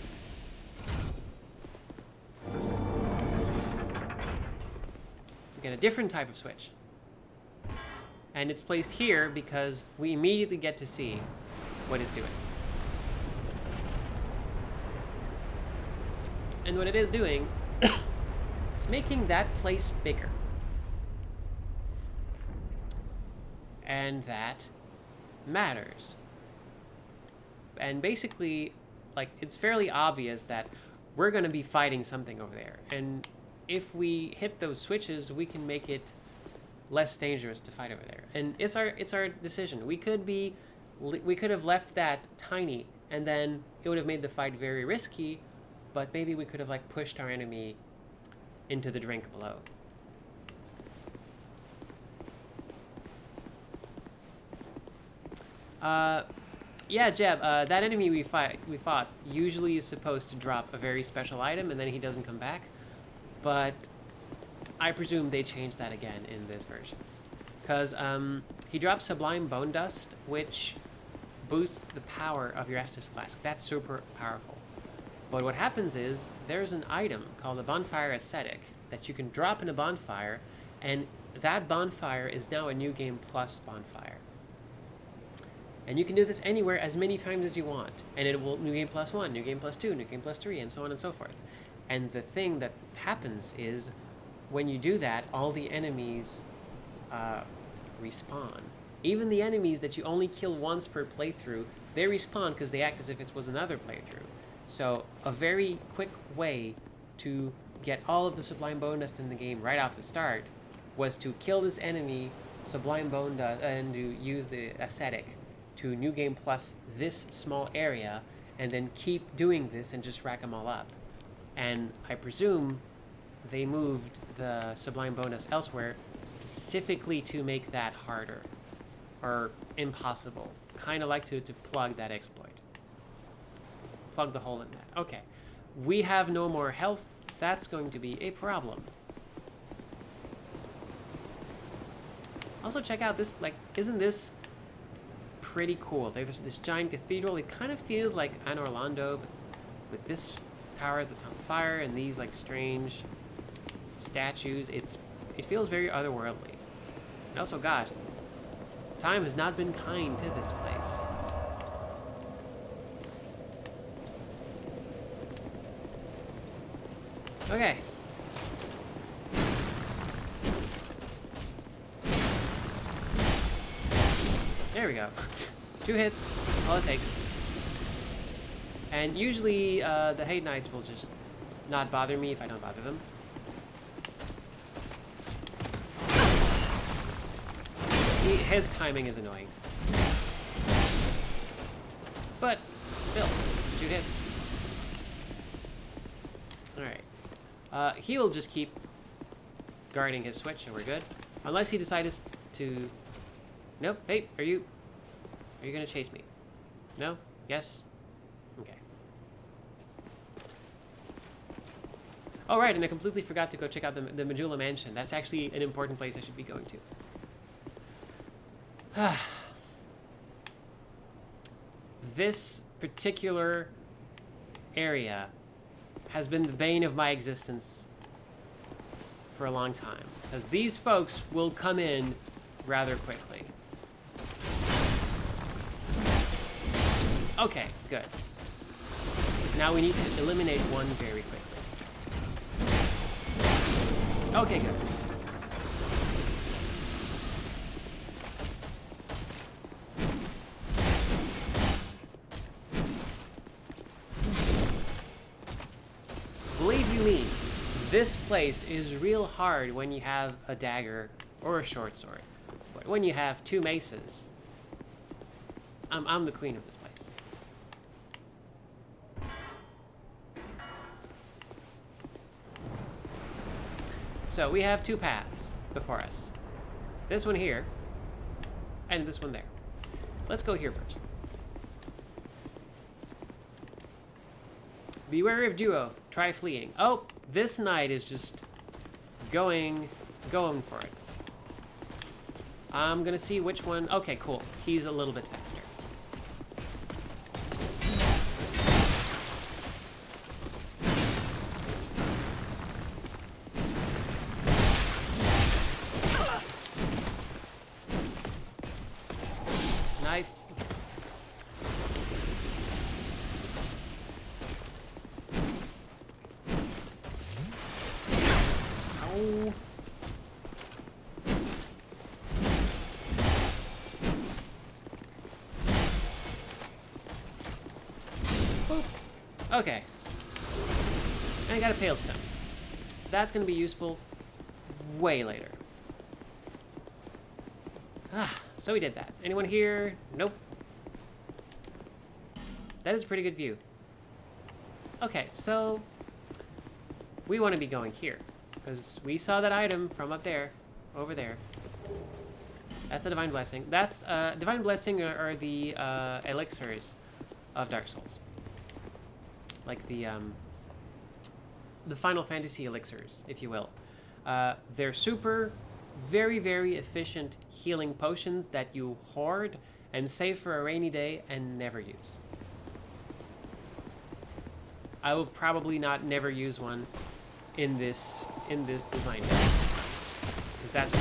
we get a different type of switch. And it's placed here because we immediately get to see what it's doing. And what it is doing is making that place bigger. And that matters. And basically, like, it's fairly obvious that we're going to be fighting something over there. And if we hit those switches, we can make it less dangerous to fight over there. And it's our decision. We could have left that tiny, and then it would have made the fight very risky, but maybe we could have like pushed our enemy into the drink below. Yeah, Jeb, that enemy we fought usually is supposed to drop a very special item, and then he doesn't come back. But I presume they changed that again in this version. Because he drops Sublime Bone Dust, which boosts the power of your Estus Flask. That's super powerful. But what happens is, there's an item called a Bonfire Ascetic that you can drop in a bonfire, and that bonfire is now a New Game Plus bonfire. And you can do this anywhere as many times as you want. And it will New Game Plus 1, New Game Plus 2, New Game Plus 3, and so on and so forth. And the thing that happens is, when you do that, all the enemies respawn. Even the enemies that you only kill once per playthrough, they respawn because they act as if it was another playthrough. So a very quick way to get all of the Sublime Bone Dust in the game right off the start was to kill this enemy, Sublime Bone Dust, and to use the Ascetic to New Game Plus this small area, and then keep doing this and just rack them all up. And I presume they moved the Sublime Bone Dust elsewhere specifically to make that harder or impossible. Kind of like to plug that exploit. Plug the hole in that. Okay. We have no more health. That's going to be a problem. Also, check out this, like, isn't this pretty cool? There's this giant cathedral. It kind of feels like Anor Londo, but with this tower that's on fire and these, like, strange statues. It feels very otherworldly. And also, gosh, time has not been kind to this place. Okay. There we go. 2 hits, all it takes. And usually the Hate Knights will just not bother me if I don't bother them. His timing is annoying. But still, 2 hits. Alright. He'll just keep guarding his switch and we're good. Unless he decides to... Nope. Hey, are you gonna chase me? No? Yes? Okay. Oh, right, and I completely forgot to go check out the Majula Mansion. That's actually an important place I should be going to. This particular area has been the bane of my existence for a long time, because these folks will come in rather quickly. Okay, good. Now we need to eliminate one very quickly. Okay, good. Believe you me, this place is real hard when you have a dagger or a short sword. But when you have 2 maces, I'm the queen of this place. So we have 2 paths before us. This one here, and this one there. Let's go here first. Be wary of duo. Try fleeing. Oh, this knight is just going for it. I'm gonna see which one. Okay, cool. He's a little bit faster. Knife. Ow. Boop. Okay. And I got a Pale Stone. That's going to be useful way later. So we did that. Anyone here? Nope. That is a pretty good view. Okay, so we want to be going here because we saw that item from up there, over there. That's a Divine Blessing. That's Divine Blessing are the elixirs of Dark Souls, like the Final Fantasy elixirs, if you will. They're super, very, very efficient healing potions that you hoard and save for a rainy day and never use. I will probably not never use one in this design build, because that's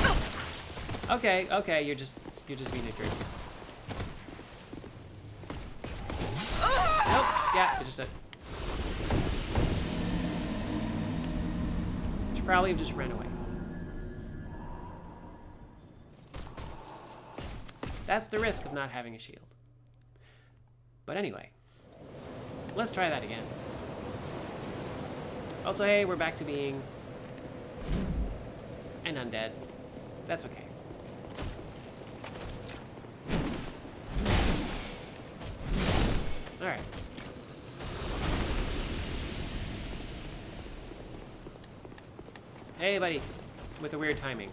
okay. You're just being a jerk. Nope. Yeah, it's just a. Should probably have just ran away. That's the risk of not having a shield. But anyway, let's try that again. Also, hey, we're back to being an undead. That's okay. Alright. Hey, buddy. With the weird timing.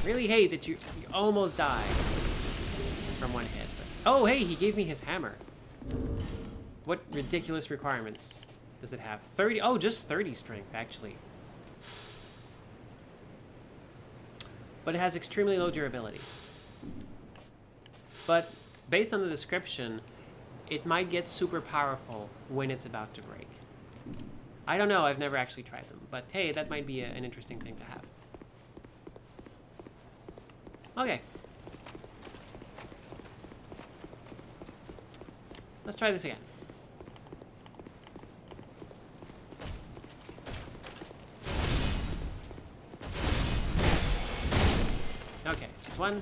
Really hate that you almost died from one hit. But, oh, hey, he gave me his hammer. What ridiculous requirements does it have? 30? Oh, just 30 strength, actually. But it has extremely low durability. But based on the description, it might get super powerful when it's about to break. I don't know, I've never actually tried them. But hey, that might be an interesting thing to have. Okay. Let's try this again. Okay, this one.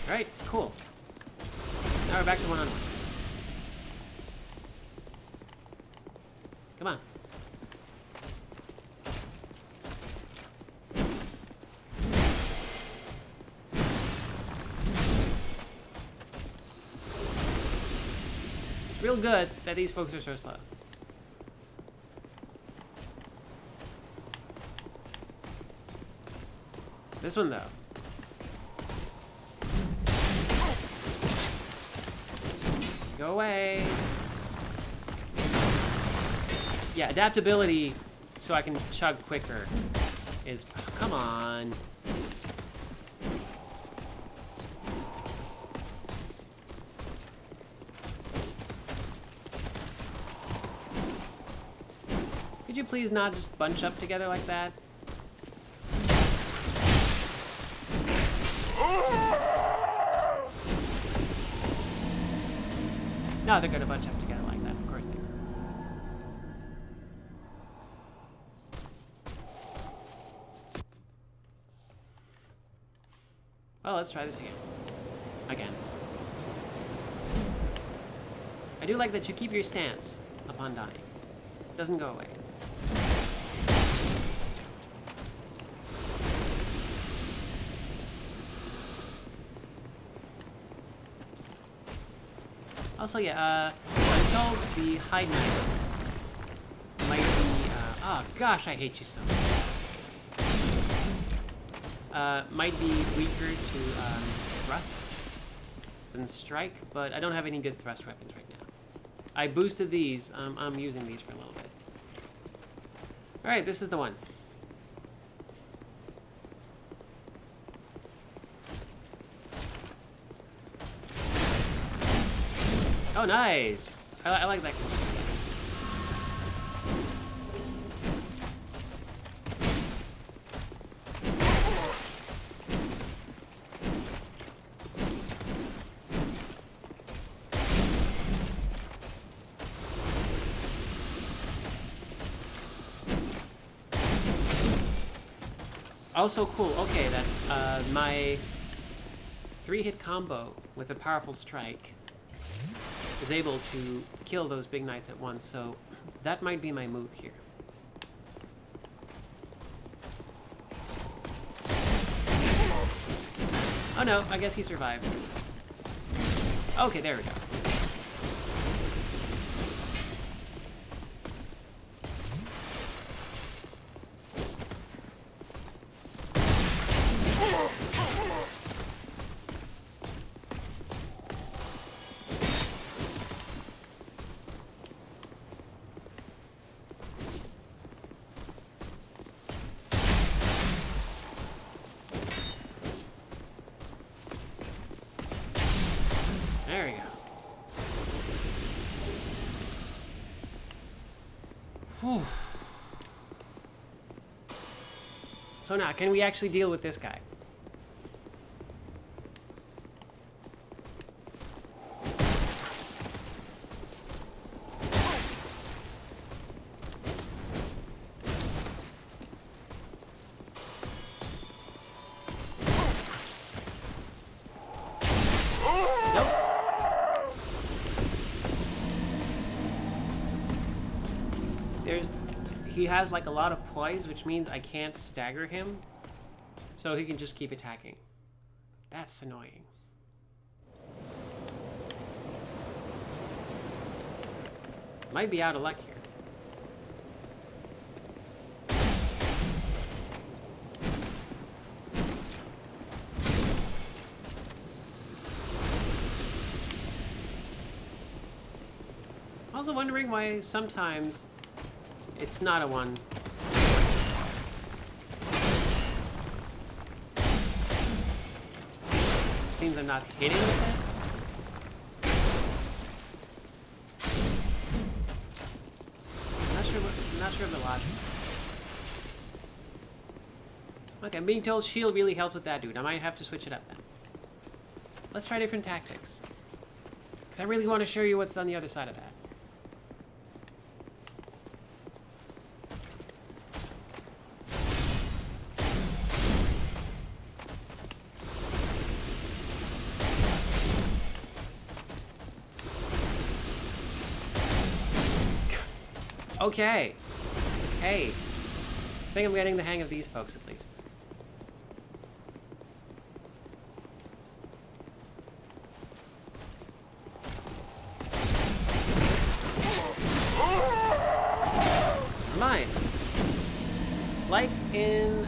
Alright, cool. Now we're back to one-on-one. Come on. It's real good that these folks are so slow. This one, though. Go away. Yeah, adaptability so I can chug quicker is... Oh, come on. Could you please not just bunch up together like that? No, they're gonna bunch up together like that. Of course they are. Well, let's try this again. Again. I do like that you keep your stance upon dying. It doesn't go away. Also, yeah, I'm told the Hide Knights might be, oh gosh, I hate you so much. Might be weaker to thrust than strike, but I don't have any good thrust weapons right now. I boosted these. I'm using these for a little bit. Alright, this is the one. Oh, nice! I like that kind of shit. Also cool, okay, that my 3-hit combo with a powerful strike is able to kill those big knights at once, so that might be my move here. Oh no, I guess he survived. Okay, there we go. There we go. Whew. So now, can we actually deal with this guy? he has like a lot of poise, which means I can't stagger him. So he can just keep attacking. That's annoying. Might be out of luck here. Also wondering why sometimes it's not a one. It seems I'm not hitting with it. I'm not sure of the logic. Okay, I'm being told shield really helped with that dude. I might have to switch it up then. Let's try different tactics. Because I really want to show you what's on the other side of that. Okay. Hey. I think I'm getting the hang of these folks at least. Mine. Like in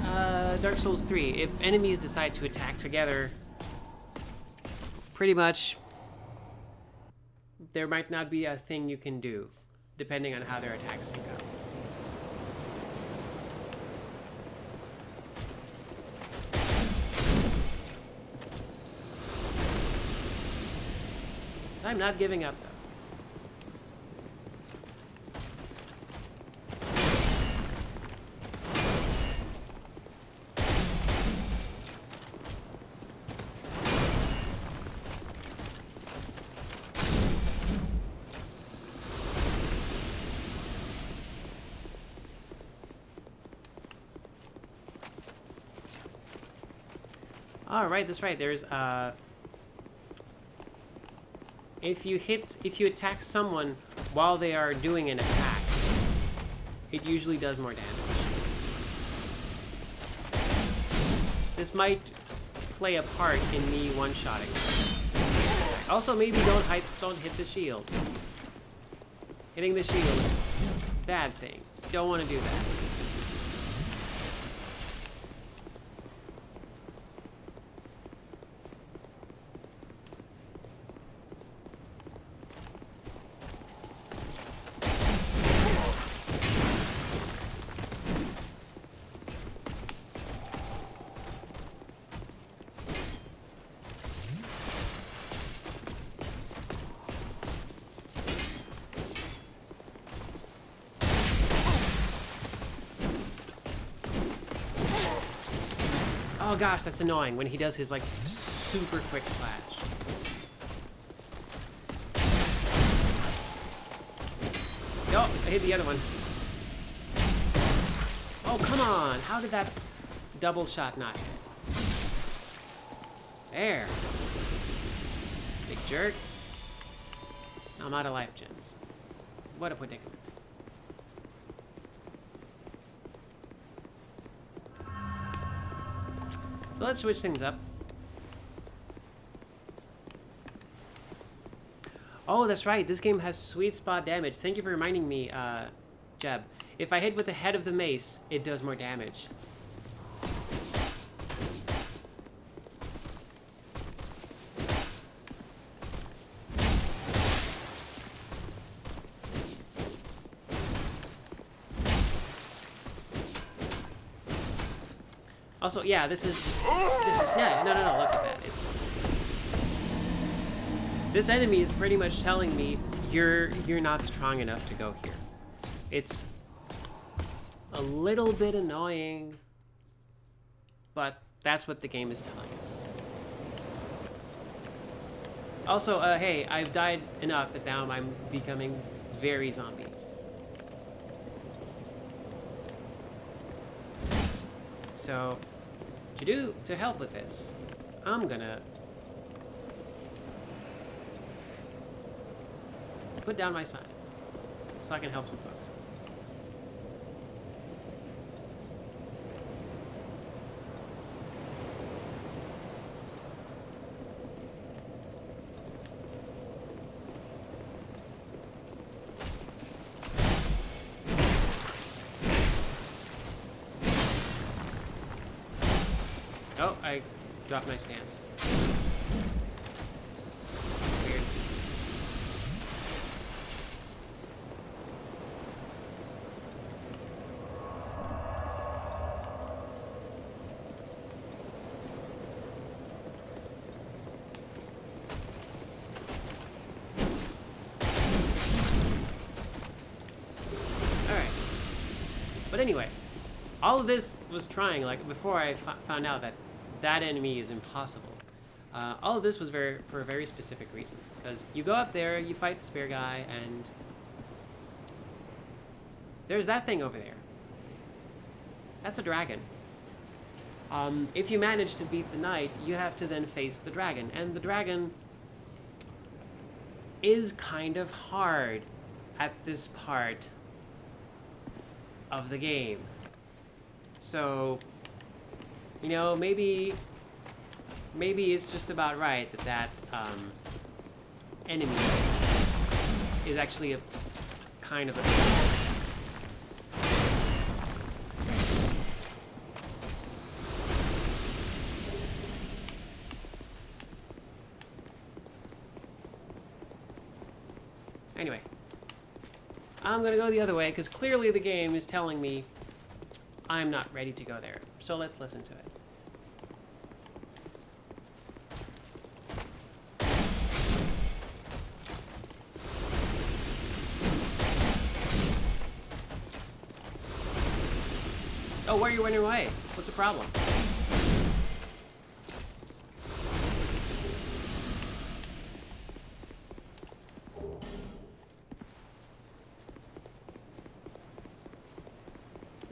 Dark Souls 3, if enemies decide to attack together, pretty much there might not be a thing you can do, depending on how their attacks sync up. I'm not giving up, though. Oh, right, that's right. There's, if you attack someone while they are doing an attack, it usually does more damage. This might play a part in me one-shotting. Also, maybe don't hit the shield. Hitting the shield, bad thing. Don't want to do that. Oh gosh, that's annoying when he does his like super quick slash. Oh, I hit the other one. Oh, come on. How did that double shot not hit? There. Big jerk. I'm out of life gems. What a predicament. So let's switch things up. Oh, that's right. This game has sweet spot damage. Thank you for reminding me, Jeb. If I hit with the head of the mace, it does more damage. Also, yeah, this is yeah, no, look at that. This enemy is pretty much telling me you're not strong enough to go here. It's a little bit annoying, but that's what the game is telling us. Also, hey, I've died enough that now I'm becoming very zombie. So, to help with this, I'm gonna put down my sign so I can help some folks. Oh, I dropped my stance. Weird. Alright. But anyway, all of this was trying, like, before I found out that that enemy is impossible. All of this was for a very specific reason. Because you go up there, you fight the spear guy, and there's that thing over there. That's a dragon. If you manage to beat the knight, you have to then face the dragon. And the dragon is kind of hard at this part of the game. So, you know, maybe it's just about right that enemy is actually a kind of a... Anyway, I'm gonna go the other way because clearly the game is telling me I'm not ready to go there. So let's listen to it. Oh, where are you running away? What's the problem?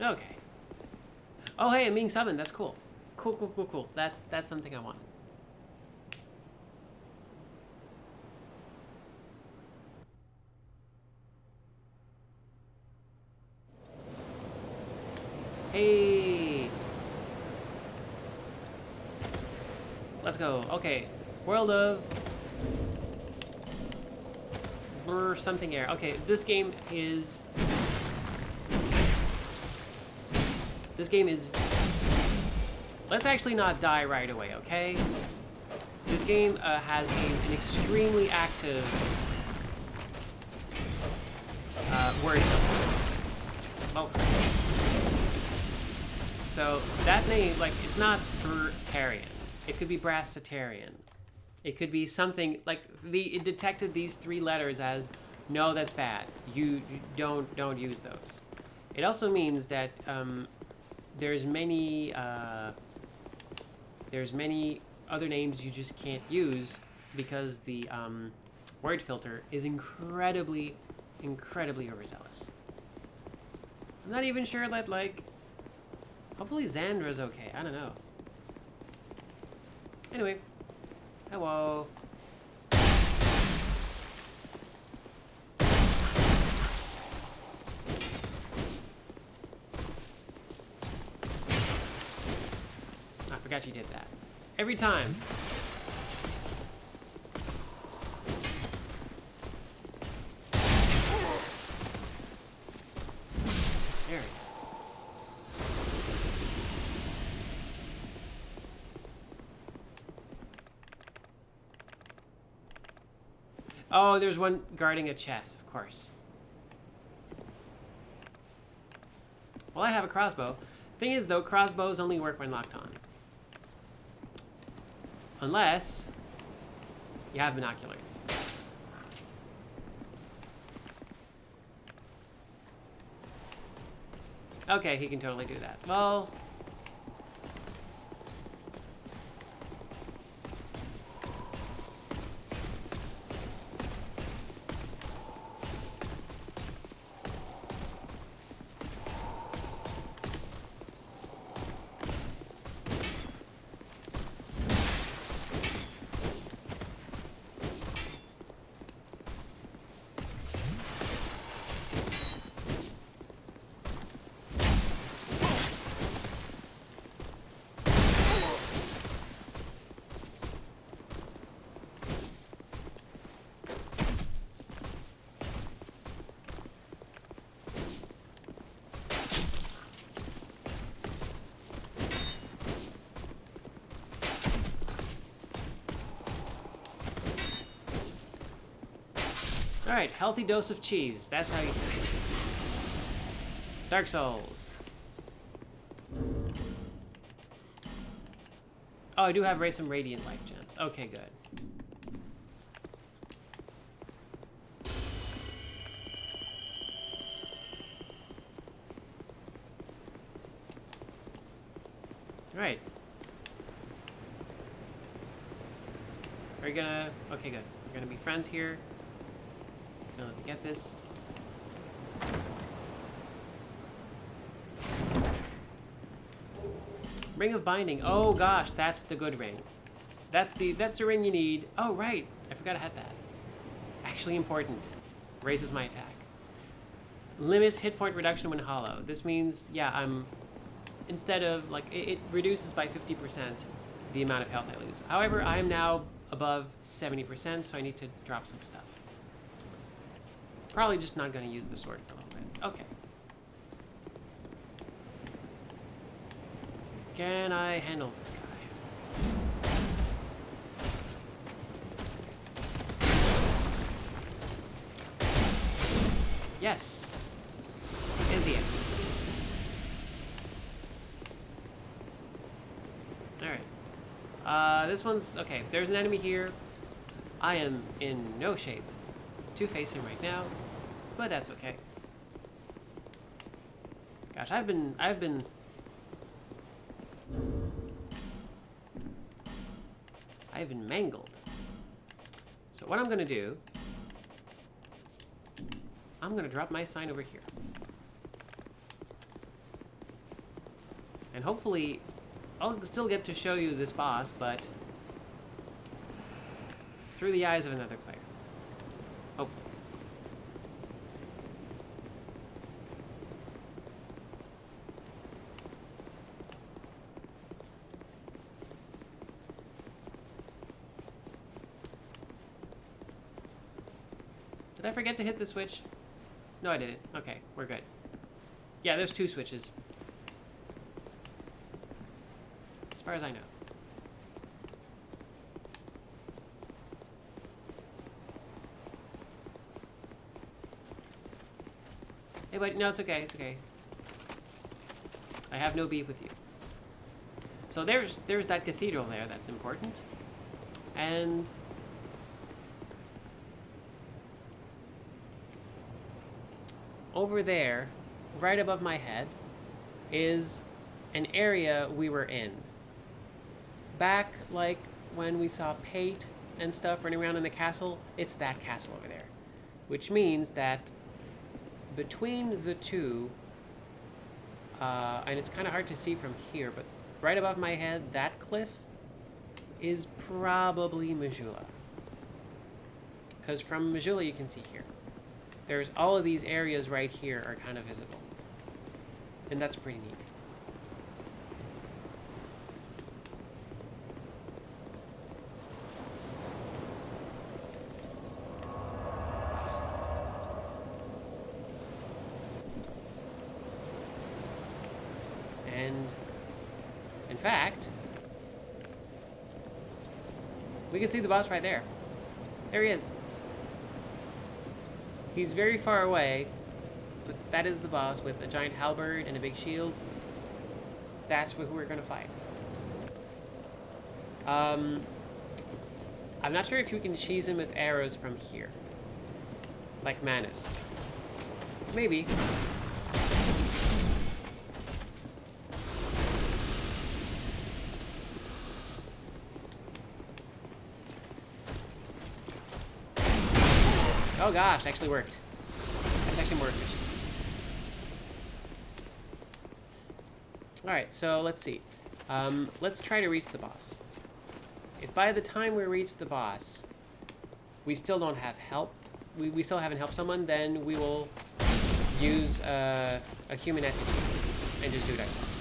Okay. Oh, hey, I'm being summoned. That's cool. Cool. That's something I want. Hey. Let's go. Okay. World of... something air. Okay, this game is... Let's actually not die right away, okay? This game has an extremely active word filter. Oh. So that name, like, it's not Brutarian. It could be Brassitarian. It could be something like it detected these 3 letters as no, that's bad. You don't use those. It also means that there's many other names you just can't use because the word filter is incredibly overzealous. I'm not even sure that, like, hopefully Xandra's okay. I don't know. Anyway, hello. I forgot you did that. Every time. There we go. Oh, there's one guarding a chest, of course. Well, I have a crossbow. Thing is, though, crossbows only work when locked on. Unless you have binoculars. Okay, he can totally do that. Well... Alright, healthy dose of cheese. That's how you do it. Dark Souls. Oh, I do have some Radiant Life Gems. Okay, good. Alright. Are you gonna... Okay, good. We're gonna be friends here. Gonna let me get this. Ring of Binding. Oh gosh, that's the good ring. That's the ring you need. Oh right, I forgot I had that. Actually important. Raises my attack. Limits hit point reduction when hollow. This means, yeah, instead of like it reduces by 50% the amount of health I lose. However, I am now above 70%, so I need to drop some stuff. Probably just not going to use the sword for a little bit. Okay. Can I handle this guy? Yes! Is the answer. Alright. This one's... Okay, there's an enemy here. I am in no shape to face him right now, but that's okay. Gosh, I've been mangled. So what I'm gonna do, I'm gonna drop my sign over here. And hopefully, I'll still get to show you this boss, but through the eyes of another player. Hopefully. Did I forget to hit the switch? No, I didn't. Okay, we're good. Yeah, there's 2 switches. As far as I know. Hey, buddy. No, it's okay. It's okay. I have no beef with you. So there's that cathedral there. That's important. And... over there, right above my head, is an area we were in. Back, like, when we saw Pate and stuff running around in the castle, it's that castle over there. Which means that between the two, and it's kind of hard to see from here, but right above my head, that cliff is probably Majula. Because from Majula you can see here. There's all of these areas right here are kind of visible. And that's pretty neat. And in fact, we can see the boss right there. There he is. He's very far away, but that is the boss with a giant halberd and a big shield. That's who we're gonna fight. I'm not sure if you can cheese him with arrows from here. Like Manus. Maybe. Oh gosh, it actually worked. That's actually more efficient. Alright, so let's see. Let's try to reach the boss. If by the time we reach the boss, we still don't have help, we still haven't helped someone, then we will use a human effigy and just do it ourselves.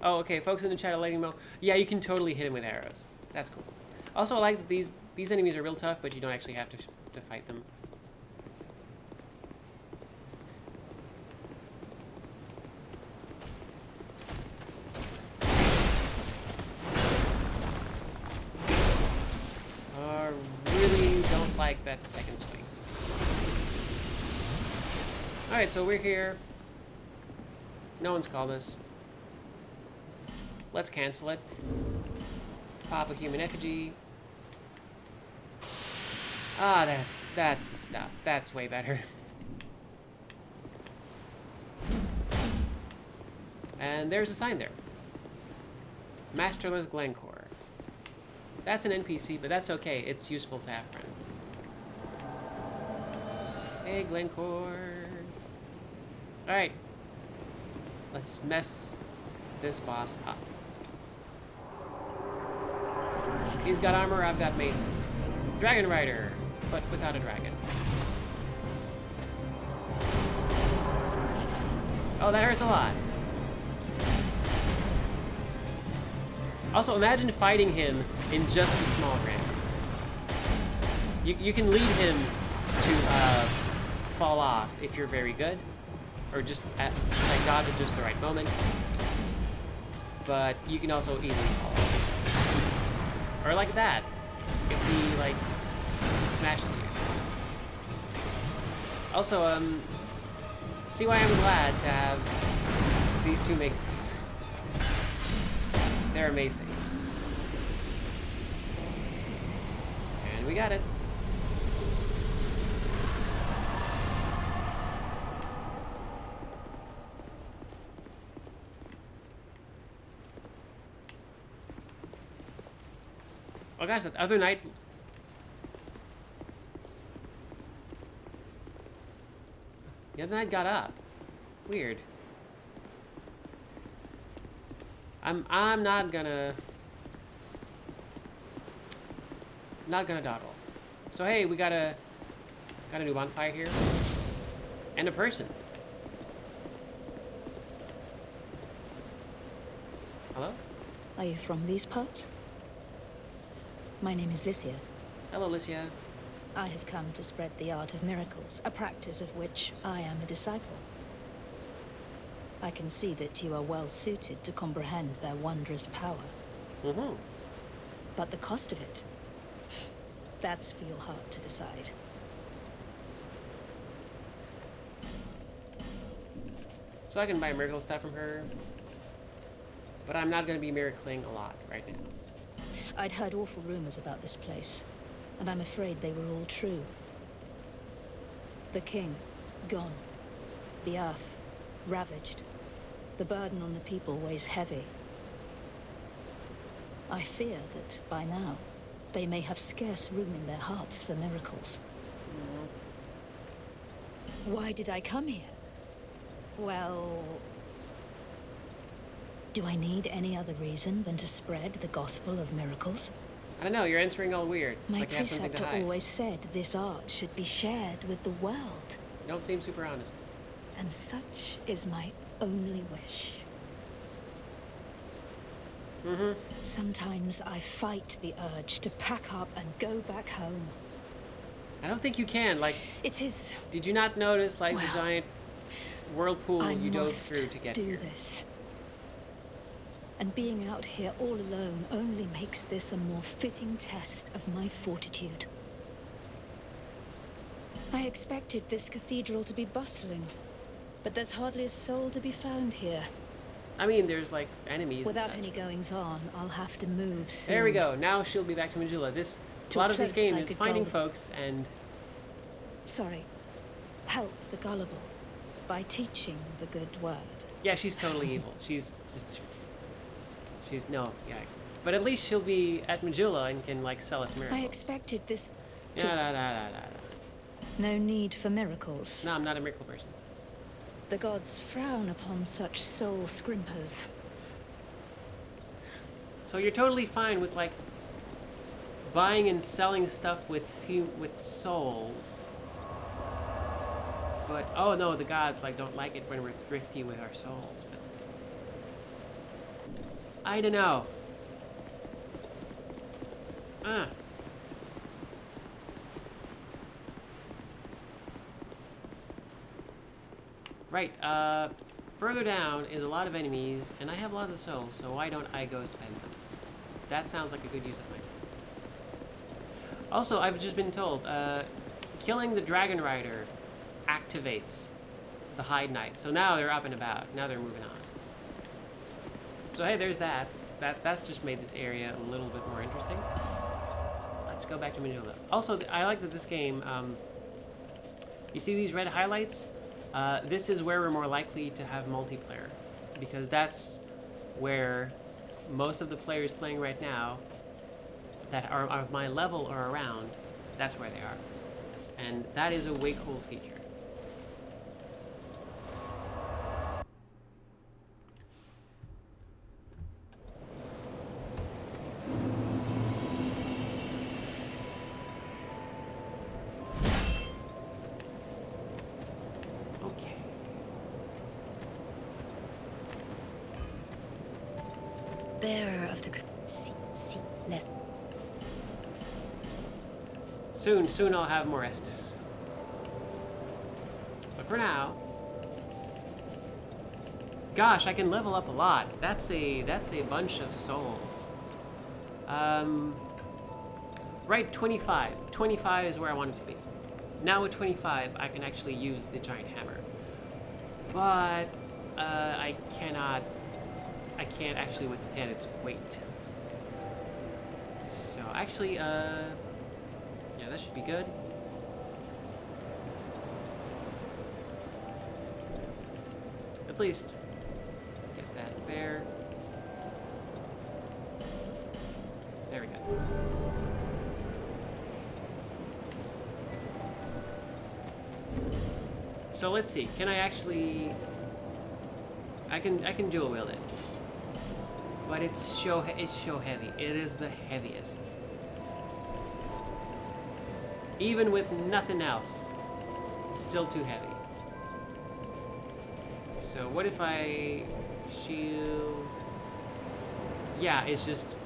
Oh, okay. Folks in the chat are letting me know. Yeah, you can totally hit him with arrows. That's cool. Also, I like that these enemies are real tough, but you don't actually have to fight them. Really don't like that second swing. Alright, so we're here. No one's called us. Let's cancel it. Pop a human effigy. Ah, that's the stuff. That's way better. And there's a sign there. Masterless Glencore. That's an NPC, but that's okay. It's useful to have friends. Hey, Glencore. Alright. Let's mess this boss up. He's got armor, I've got maces. Dragon Rider, but without a dragon. Oh, that hurts a lot. Also, imagine fighting him in just the small ramp. You can lead him to fall off if you're very good, or just like dodge at just the right moment. But you can also easily fall off, or like that if he like smashes you. Also, see why I'm glad to have these two maces. They're amazing. And we got it. Oh gosh, that other night... The other night got up. Weird. I'm not gonna dawdle. So hey, we got a new bonfire here. And a person. Hello? Are you from these parts? My name is Lycia. Hello, Lycia. I have come to spread the art of miracles, a practice of which I am a disciple. I can see that you are well suited to comprehend their wondrous power. Mm-hmm. But the cost of it, that's for your heart to decide. So I can buy miracle stuff from her. But I'm not going to be miracling a lot right now. I'd heard awful rumors about this place, and I'm afraid they were all true. The king, gone. The earth, ravaged. The burden on the people weighs heavy. I fear that, by now, they may have scarce room in their hearts for miracles. Why did I come here? Well... do I need any other reason than to spread the gospel of miracles? I don't know, you're answering all weird. My like you have something to preceptor hide. always said this art should be shared with the world. You don't seem super honest. And such is my only wish. Mm-hmm. Sometimes I fight the urge to pack up and go back home. I don't think you can. Like, It is... did you not notice, like, well, the giant whirlpool I you dove must through to get do here? this. And being out here all alone only makes this a more fitting test of my fortitude. I expected this cathedral to be bustling, but there's hardly a soul to be found here. I mean, there's, like, enemies and Without such. any goings-on, I'll have to move soon. There we go. Now she'll be back to Majula. A To lot a of this place game I is could finding go. folks and... Sorry. Help the gullible by teaching the good word. Yeah, she's totally evil. She's no, yeah. But at least she'll be at Majula and can, like, sell us miracles. I expected this. Yeah, No need for miracles. No, I'm not a miracle person. The gods frown upon such soul scrimpers. So you're totally fine with, like, buying and selling stuff with souls. But, oh no, the gods, like, don't like it when we're thrifty with our souls. But I don't know. Right, further down is a lot of enemies, and I have a lot of souls, so why don't I go spend them? That sounds like a good use of my time. Also, I've just been told, killing the Dragon Rider activates the Hide Knight. So now they're up and about. Now they're moving on. So hey, there's that. That's just made this area a little bit more interesting. Let's go back to Majula. Also, I like that this game, you see these red highlights? This is where we're more likely to have multiplayer, because that's where most of the players playing right now that are of my level or around, that's where they are. And that is a way cool feature. Okay. Bearer of the... less. Soon I'll have more Estus. But for now, gosh, I can level up a lot. That's a bunch of souls. Right, 25. 25 is where I want it to be. Now with 25, I can actually use the giant hammer. But I can't actually withstand its weight. So actually, yeah, that should be good. At least get that there. There we go. So let's see. Can I actually? I can dual wield it, but it's so heavy. It is the heaviest. Even with nothing else, still too heavy. So what if I shield? Yeah, it's just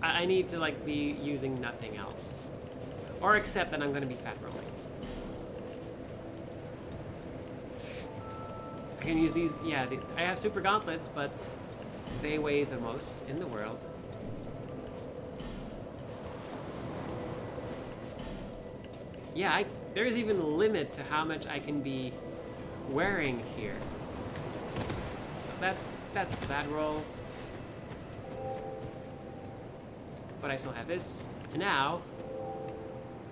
I need to like be using nothing else, or accept that I'm going to be fat rolling. I can use these. Yeah, I have super gauntlets, but they weigh the most in the world. Yeah, there's even a limit to how much I can be wearing here. So that's the bad roll. But I still have this. And now,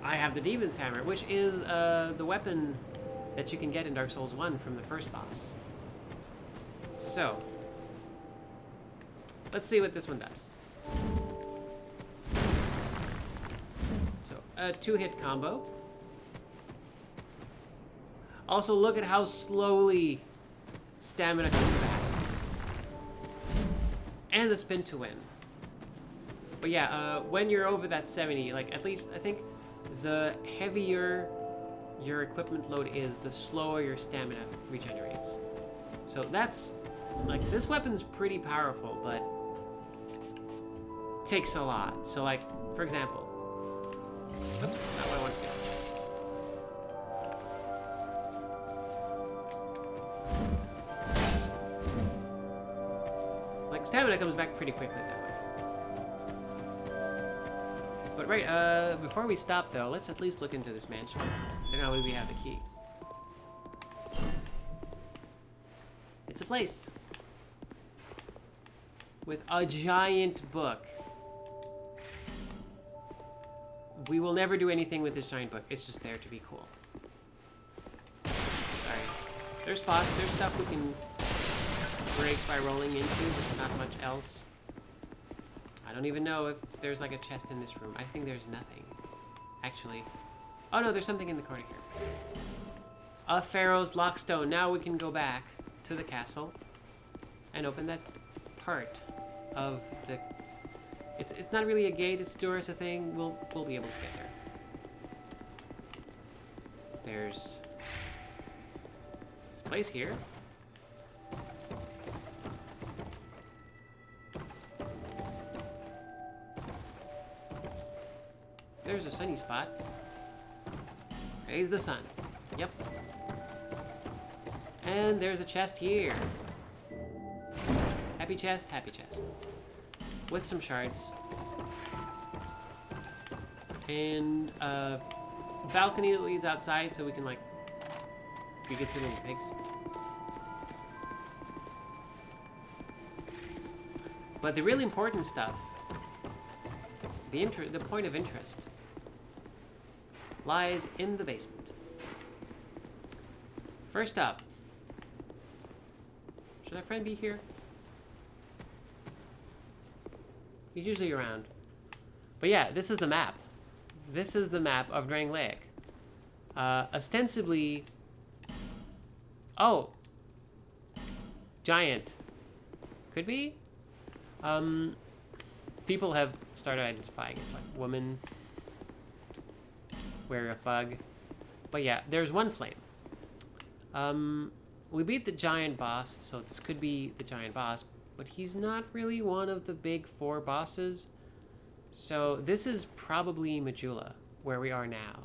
I have the Demon's Hammer, which is the weapon that you can get in Dark Souls 1 from the first boss. So, let's see what this one does. So, a 2-hit combo. Also, look at how slowly stamina comes back. And the spin to win. But yeah, when you're over that 70, like at least I think the heavier your equipment load is, the slower your stamina regenerates. So that's, like, this weapon's pretty powerful, but takes a lot. So like, for example, oops, not what I want to do. Like, stamina comes back pretty quickly that way. But right, before we stop though, let's at least look into this mansion. And now we have the key. It's a place with a giant book. We will never do anything with this giant book. It's just there to be cool. Sorry. There's spots, there's stuff we can break by rolling into, but not much else. I don't even know if there's like a chest in this room. I think there's nothing. Actually. Oh no, there's something in the corner here. A Pharaoh's Lockstone. Now we can go back to the castle and open that part of the... It's not really a gate, it's a door, it's a thing. We'll be able to get there. There's this place here. there's a sunny spot. Praise the sun. Yep. And there's a chest here. Happy chest, happy chest. With some shards. And a balcony that leads outside so we can, like, be good to the pigs. But the really important stuff, the point of interest, lies in the basement. First up, should our friend be here? He's usually around. But yeah, this is the map. This is the map of Drangleic. Ostensibly... Oh! Giant. Could be? People have started identifying it, like woman, werewolf bug. But yeah, there's one flame. We beat the giant boss, so this could be the giant boss, but he's not really one of the big 4 bosses. So this is probably Majula, where we are now.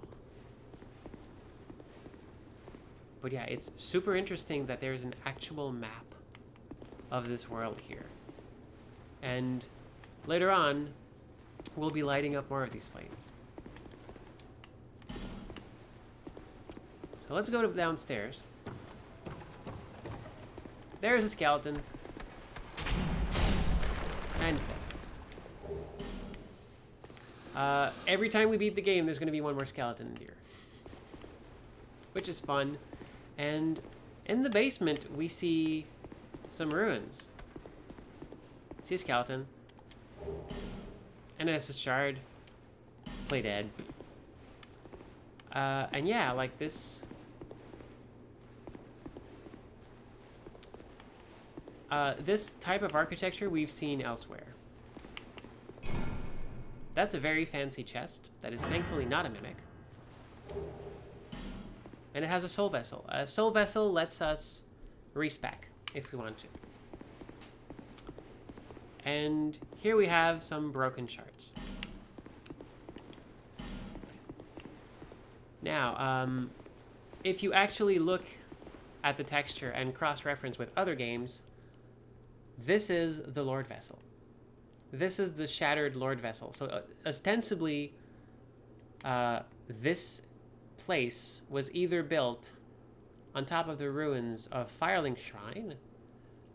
But yeah, it's super interesting that there's an actual map of this world here. And later on, we'll be lighting up more of these flames. So let's go downstairs. There's a skeleton. And stuff. Every time we beat the game, there's going to be one more skeleton in here. Which is fun. And in the basement, we see some ruins. See a skeleton. And it's a shard. Play dead. And yeah, like this. This type of architecture we've seen elsewhere. That's a very fancy chest that is thankfully not a mimic. And it has a soul vessel. A soul vessel lets us respec if we want to. And here we have some broken shards. Now, if you actually look at the texture and cross-reference with other games, this is the Lord Vessel. This is the shattered Lord Vessel. So ostensibly, this place was either built on top of the ruins of Firelink Shrine,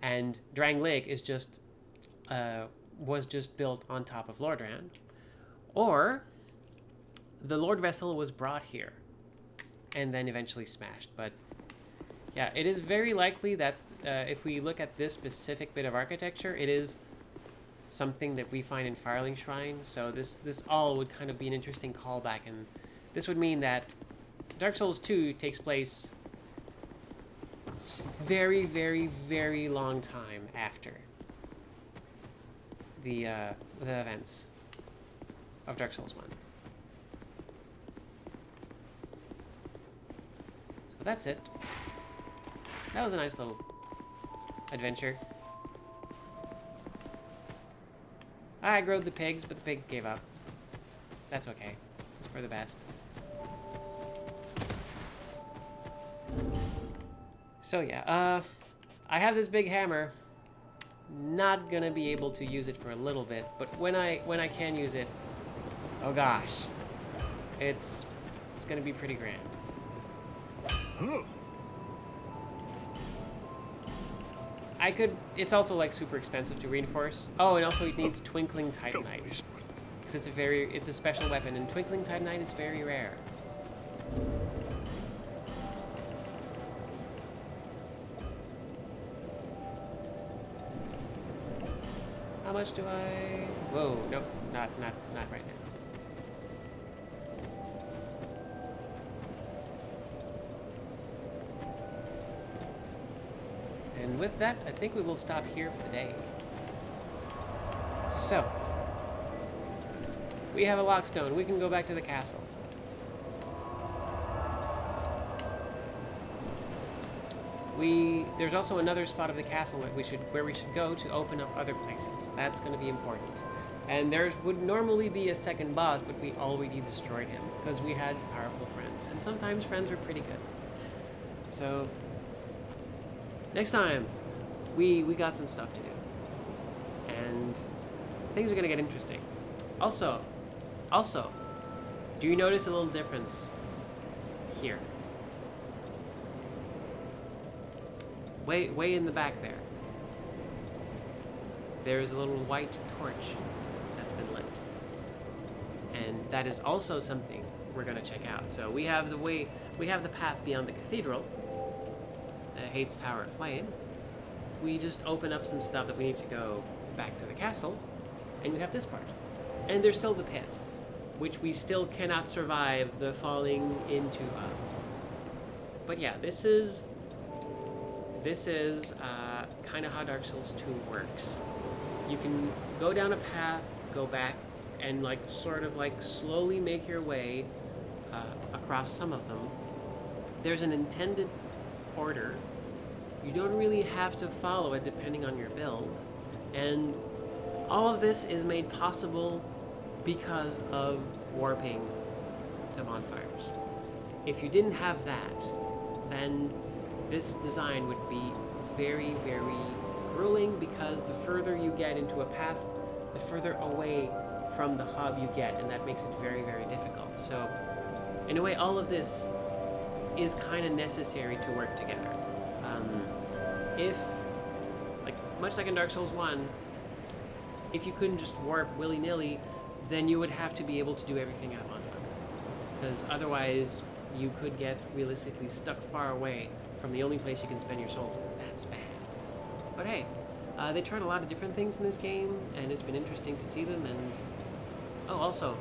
and Drangleic is just was just built on top of Lordran, or the Lord Vessel was brought here and then eventually smashed. But yeah, it is very likely that if we look at this specific bit of architecture, it is something that we find in Firelink Shrine. So this all would kind of be an interesting callback, and this would mean that Dark Souls 2 takes place very, very, very long time after the events of Dark Souls 1. So that's it. That was a nice little adventure. I aggroed the pigs, but the pigs gave up. That's okay. It's for the best. So yeah, I have this big hammer. Not gonna be able to use it for a little bit, but when I can use it, oh gosh, it's gonna be pretty grand. I could. It's also like super expensive to reinforce. Oh, and also it needs Twinkling Titanite, because it's a special weapon, and Twinkling Titanite is very rare. How much do I? Whoa, nope, not right now. And with that, I think we will stop here for the day. So, we have a lockstone. We can go back to the castle. There's also another spot of the castle where we should go to open up other places. That's going to be important. And there would normally be a second boss, but we already destroyed him because we had powerful friends. And sometimes friends are pretty good. So, next time, we got some stuff to do. And things are gonna get interesting. Also, do you notice a little difference here? Way in the back there. There's a little white torch that's been lit. And that is also something we're gonna check out. So we have the path beyond the cathedral, the Hades Tower of Flame. We just open up some stuff that we need to go back to the castle, and we have this part. And there's still the pit, which we still cannot survive the falling into of. But yeah, this is kind of how Dark Souls 2 works. You can go down a path, go back, and like sort of like slowly make your way across some of them. There's an intended order. You don't really have to follow it depending on your build. And all of this is made possible because of warping to bonfires. If you didn't have that, then this design would be very, very grueling, because the further you get into a path, the further away from the hub you get, and that makes it very, very difficult. So, in a way, all of this is kind of necessary to work together. If, like, much like in Dark Souls 1, if you couldn't just warp willy-nilly, then you would have to be able to do everything at bonfire. Because otherwise, you could get realistically stuck far away from the only place you can spend your souls, and that's bad. But hey, they tried a lot of different things in this game, and it's been interesting to see them. And oh, also,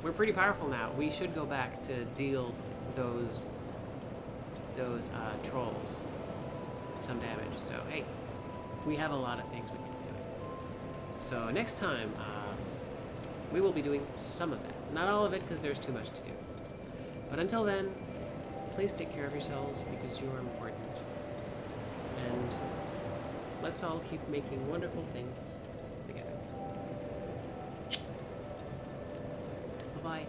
we're pretty powerful now. We should go back to deal those trolls some damage. So hey, we have a lot of things we can be doing. So next time, we will be doing some of that. Not all of it, because there's too much to do. But until then, please take care of yourselves, because you are important. And let's all keep making wonderful things together. Bye-bye.